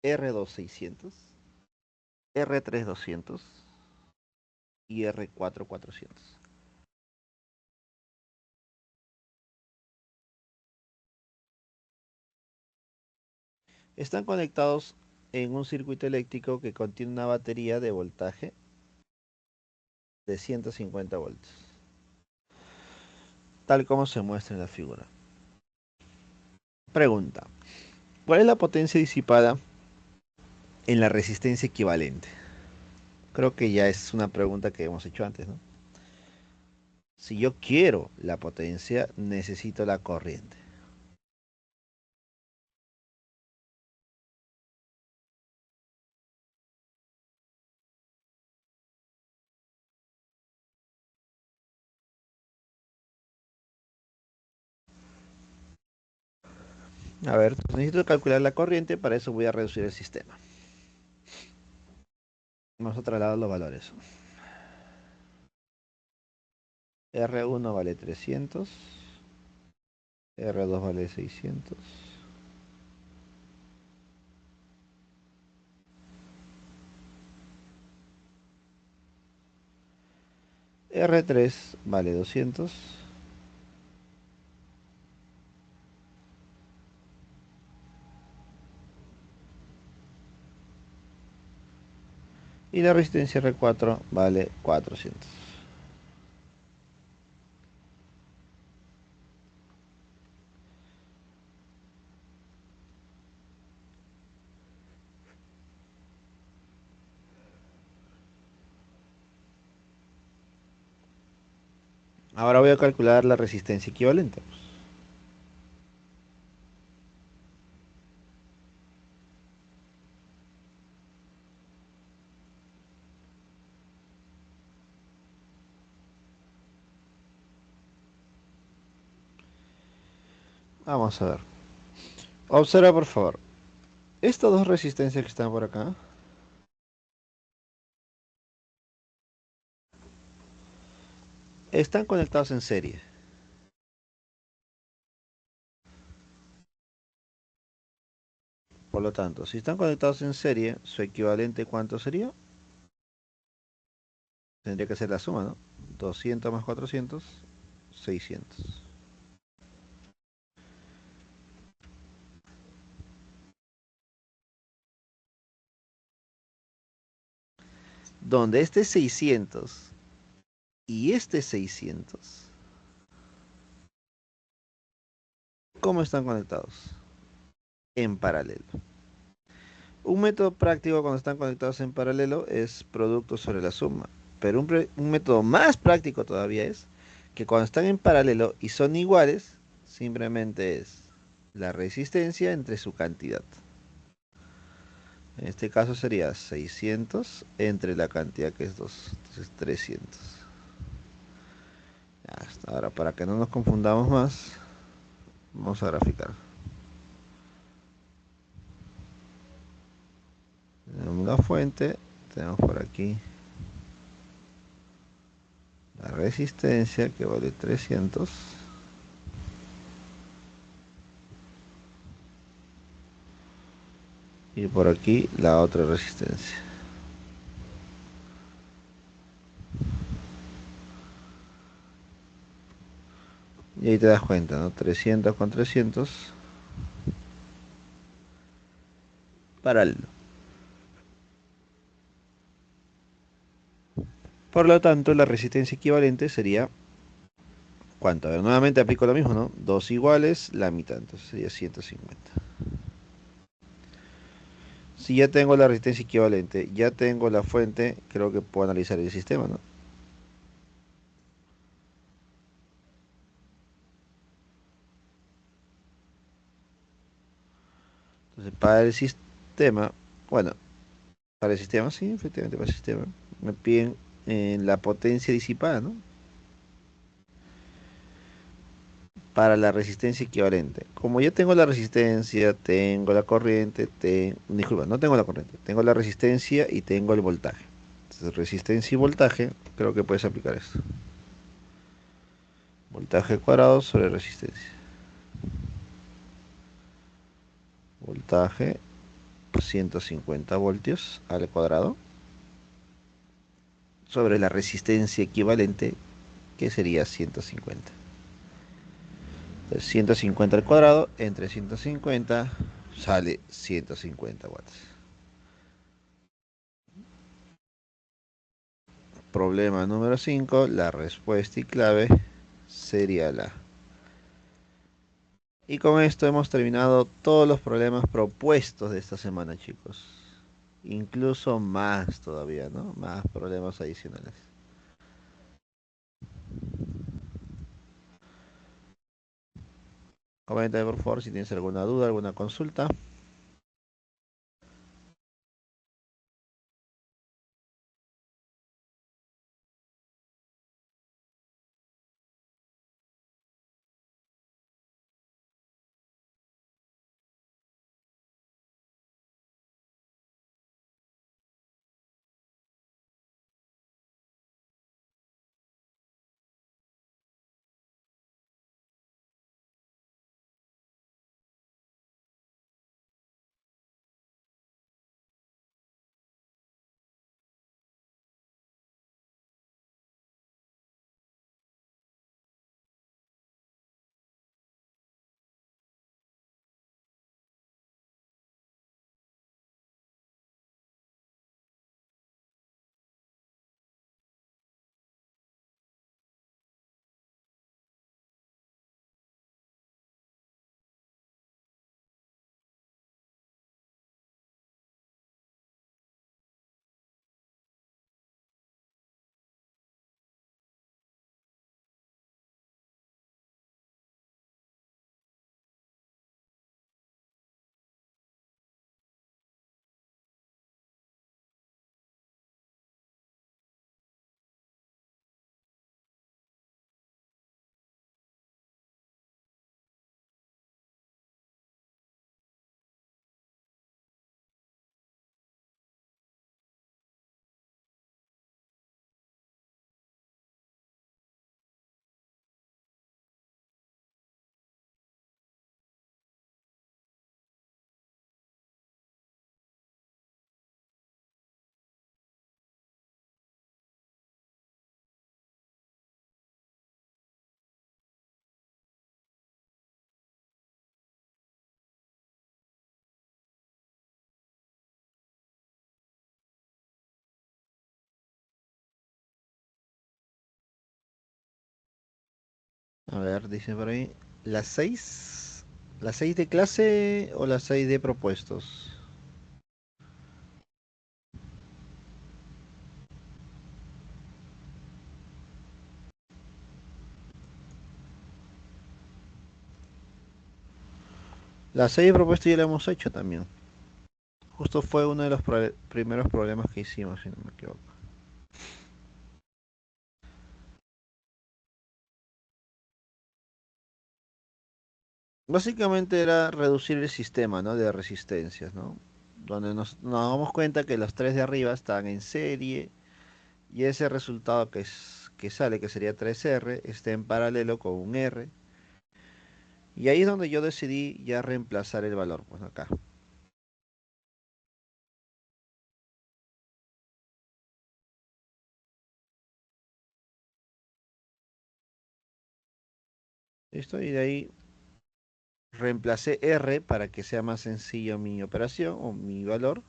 R2 600, R3 200 y R4 400. Están conectados en un circuito eléctrico que contiene una batería de voltaje de 150 voltios, tal como se muestra en la figura. Pregunta. ¿Cuál es la potencia disipada en la resistencia equivalente? Creo que ya es una pregunta que hemos hecho antes, ¿no? Si yo quiero la potencia, necesito la corriente. A ver, necesito calcular la corriente, para eso voy a reducir el sistema. Vamos a trasladar los valores. R1 vale 300, R2 vale 600, R3 vale 200 y la resistencia R4 vale 400. Ahora voy a calcular la resistencia equivalente. Vamos a ver. Observa por favor. Estas dos resistencias que están por acá están conectados en serie. Por lo tanto, si están conectados en serie, su equivalente ¿cuánto sería? Tendría que ser la suma, ¿no? 200 más 400, 600. Donde este 600 y este 600, ¿cómo están conectados? En paralelo. Un método práctico cuando están conectados en paralelo es producto sobre la suma. Pero un método más práctico todavía es que cuando están en paralelo y son iguales, simplemente es la resistencia entre su cantidad. En este caso sería 600 entre la cantidad que es 2, entonces 300. Ahora, para que no nos confundamos más, vamos a graficar. Tenemos la fuente, tenemos por aquí la resistencia que vale 300. Y por aquí la otra resistencia. Y ahí te das cuenta, ¿no? 300 con 300 paralelo. Por lo tanto, la resistencia equivalente sería, ¿cuánto? A ver, nuevamente aplico lo mismo, ¿no? Dos iguales, la mitad, entonces sería 150. Si ya tengo la resistencia equivalente, ya tengo la fuente, creo que puedo analizar el sistema, ¿no? Entonces Para el sistema, bueno, para el sistema, sí, efectivamente, para el sistema, me piden la potencia disipada, ¿no? Para la resistencia equivalente. Como ya tengo la resistencia, tengo la corriente, disculpa, no tengo la corriente, tengo la resistencia y tengo el voltaje. Entonces, resistencia y voltaje, creo que puedes aplicar esto. Voltaje cuadrado sobre resistencia. Voltaje 150 voltios al cuadrado sobre la resistencia equivalente, que sería 150. Entonces, 150 al cuadrado entre 150 sale 150 watts. Problema número 5, la respuesta y clave sería la. Y con esto hemos terminado todos los problemas propuestos de esta semana, chicos. Incluso más todavía, ¿no? Más problemas adicionales. Coméntame por favor si tienes alguna duda, alguna consulta. A ver, dice por ahí. ¿Las 6? ¿Las 6 de clase o las 6 de propuestos? Las 6 de propuestos ya la hemos hecho también. Justo fue uno de los primeros problemas que hicimos, si no me equivoco. Básicamente era reducir el sistema, ¿no? De resistencias, ¿no? Donde nos damos cuenta que los tres de arriba están en serie y ese resultado que sale, que sería 3R, está en paralelo con un R. Y ahí es donde yo decidí ya reemplazar el valor, pues acá. ¿Listo? Y de ahí reemplacé R para que sea más sencillo mi operación o mi valor.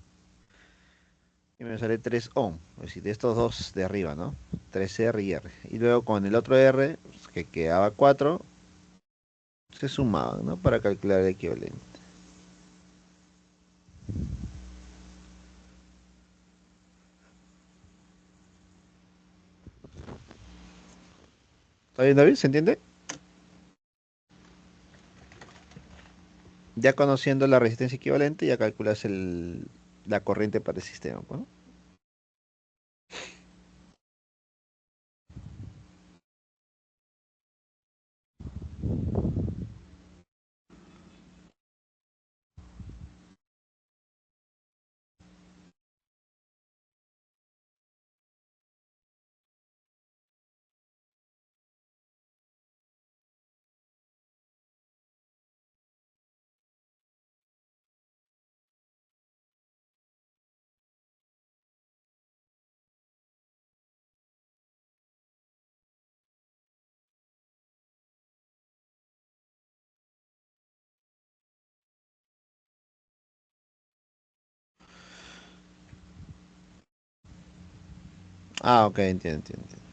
Y me sale 3 ohm, es decir, de estos dos de arriba, ¿no? 3R y R. Y luego con el otro R, que quedaba 4, se sumaban, ¿no? Para calcular el equivalente. ¿Está bien, David? ¿Se entiende? Ya conociendo la resistencia equivalente, ya calculas la corriente para el sistema, pues, ¿no? Ah, ok, entiendo, entiendo, entiendo.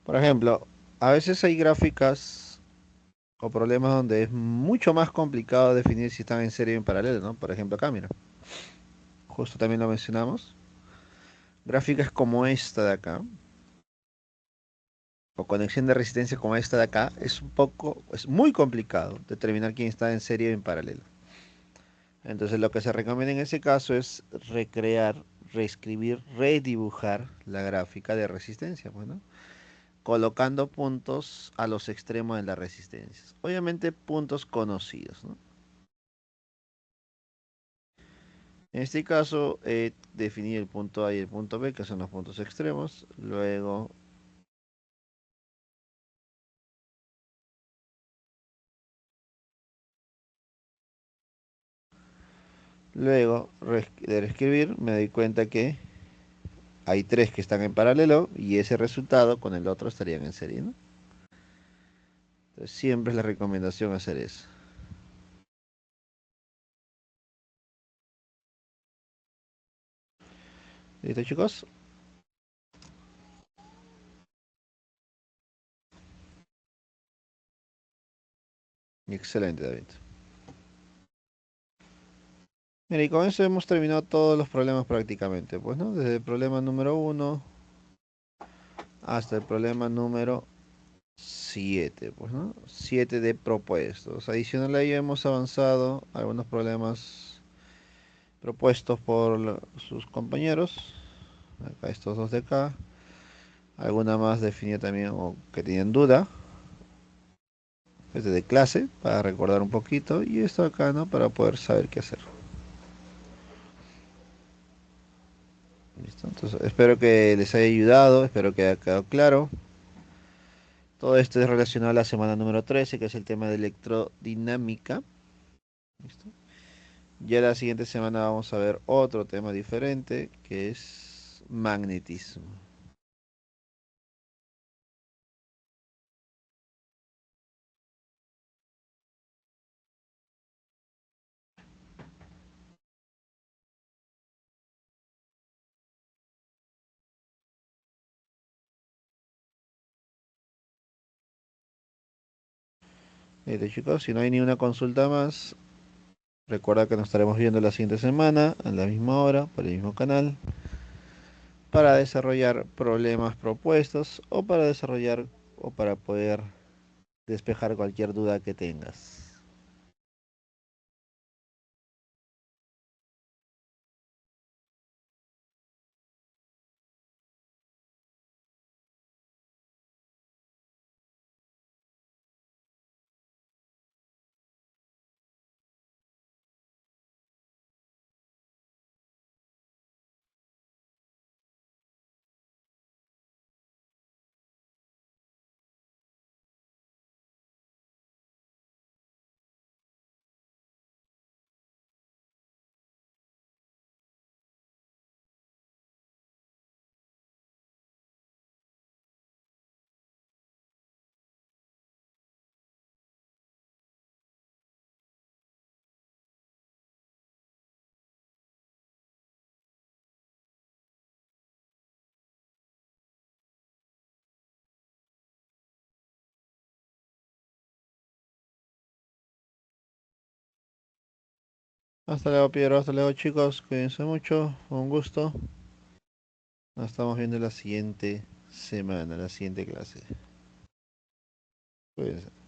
Por ejemplo, a veces hay gráficas o problemas donde es mucho más complicado definir si están en serie o en paralelo, ¿no? Por ejemplo, acá, mira, justo también lo mencionamos. Gráficas como esta de acá, o conexión de resistencia como esta de acá, es muy complicado determinar quién está en serie o en paralelo. Entonces lo que se recomienda en ese caso es recrear, reescribir, redibujar la gráfica de resistencia, pues, ¿no? Colocando puntos a los extremos de las resistencias. Obviamente puntos conocidos, ¿no? En este caso, definir el punto A y el punto B, que son los puntos extremos. De reescribir, me doy cuenta que hay tres que están en paralelo y ese resultado con el otro estarían en serie, ¿no? Entonces, siempre es la recomendación hacer eso. ¿Listo, chicos? Excelente, David. Mira, y con eso hemos terminado todos los problemas prácticamente, pues, ¿no? Desde el problema número uno hasta el problema número 7, pues, ¿no? 7 de propuestos. Adicional a ello hemos avanzado algunos problemas propuestos por sus compañeros. Acá estos dos de acá. Alguna más definida también o que tenían duda. Este de clase, para recordar un poquito. Y esto acá, ¿no? Para poder saber qué hacer. ¿Listo? Entonces, espero que les haya ayudado, espero que haya quedado claro. Todo esto es relacionado a la semana número 13, que es el tema de electrodinámica. ¿Listo? Ya la siguiente semana vamos a ver otro tema diferente, que es magnetismo. Listo, chicos, si no hay ni una consulta más, recuerda que nos estaremos viendo la siguiente semana, a la misma hora, por el mismo canal, para desarrollar problemas propuestos o para desarrollar o para poder despejar cualquier duda que tengas. Hasta luego, Piedro. Hasta luego, chicos. Cuídense mucho. Un gusto. Nos estamos viendo la siguiente semana, la siguiente clase. Cuídense.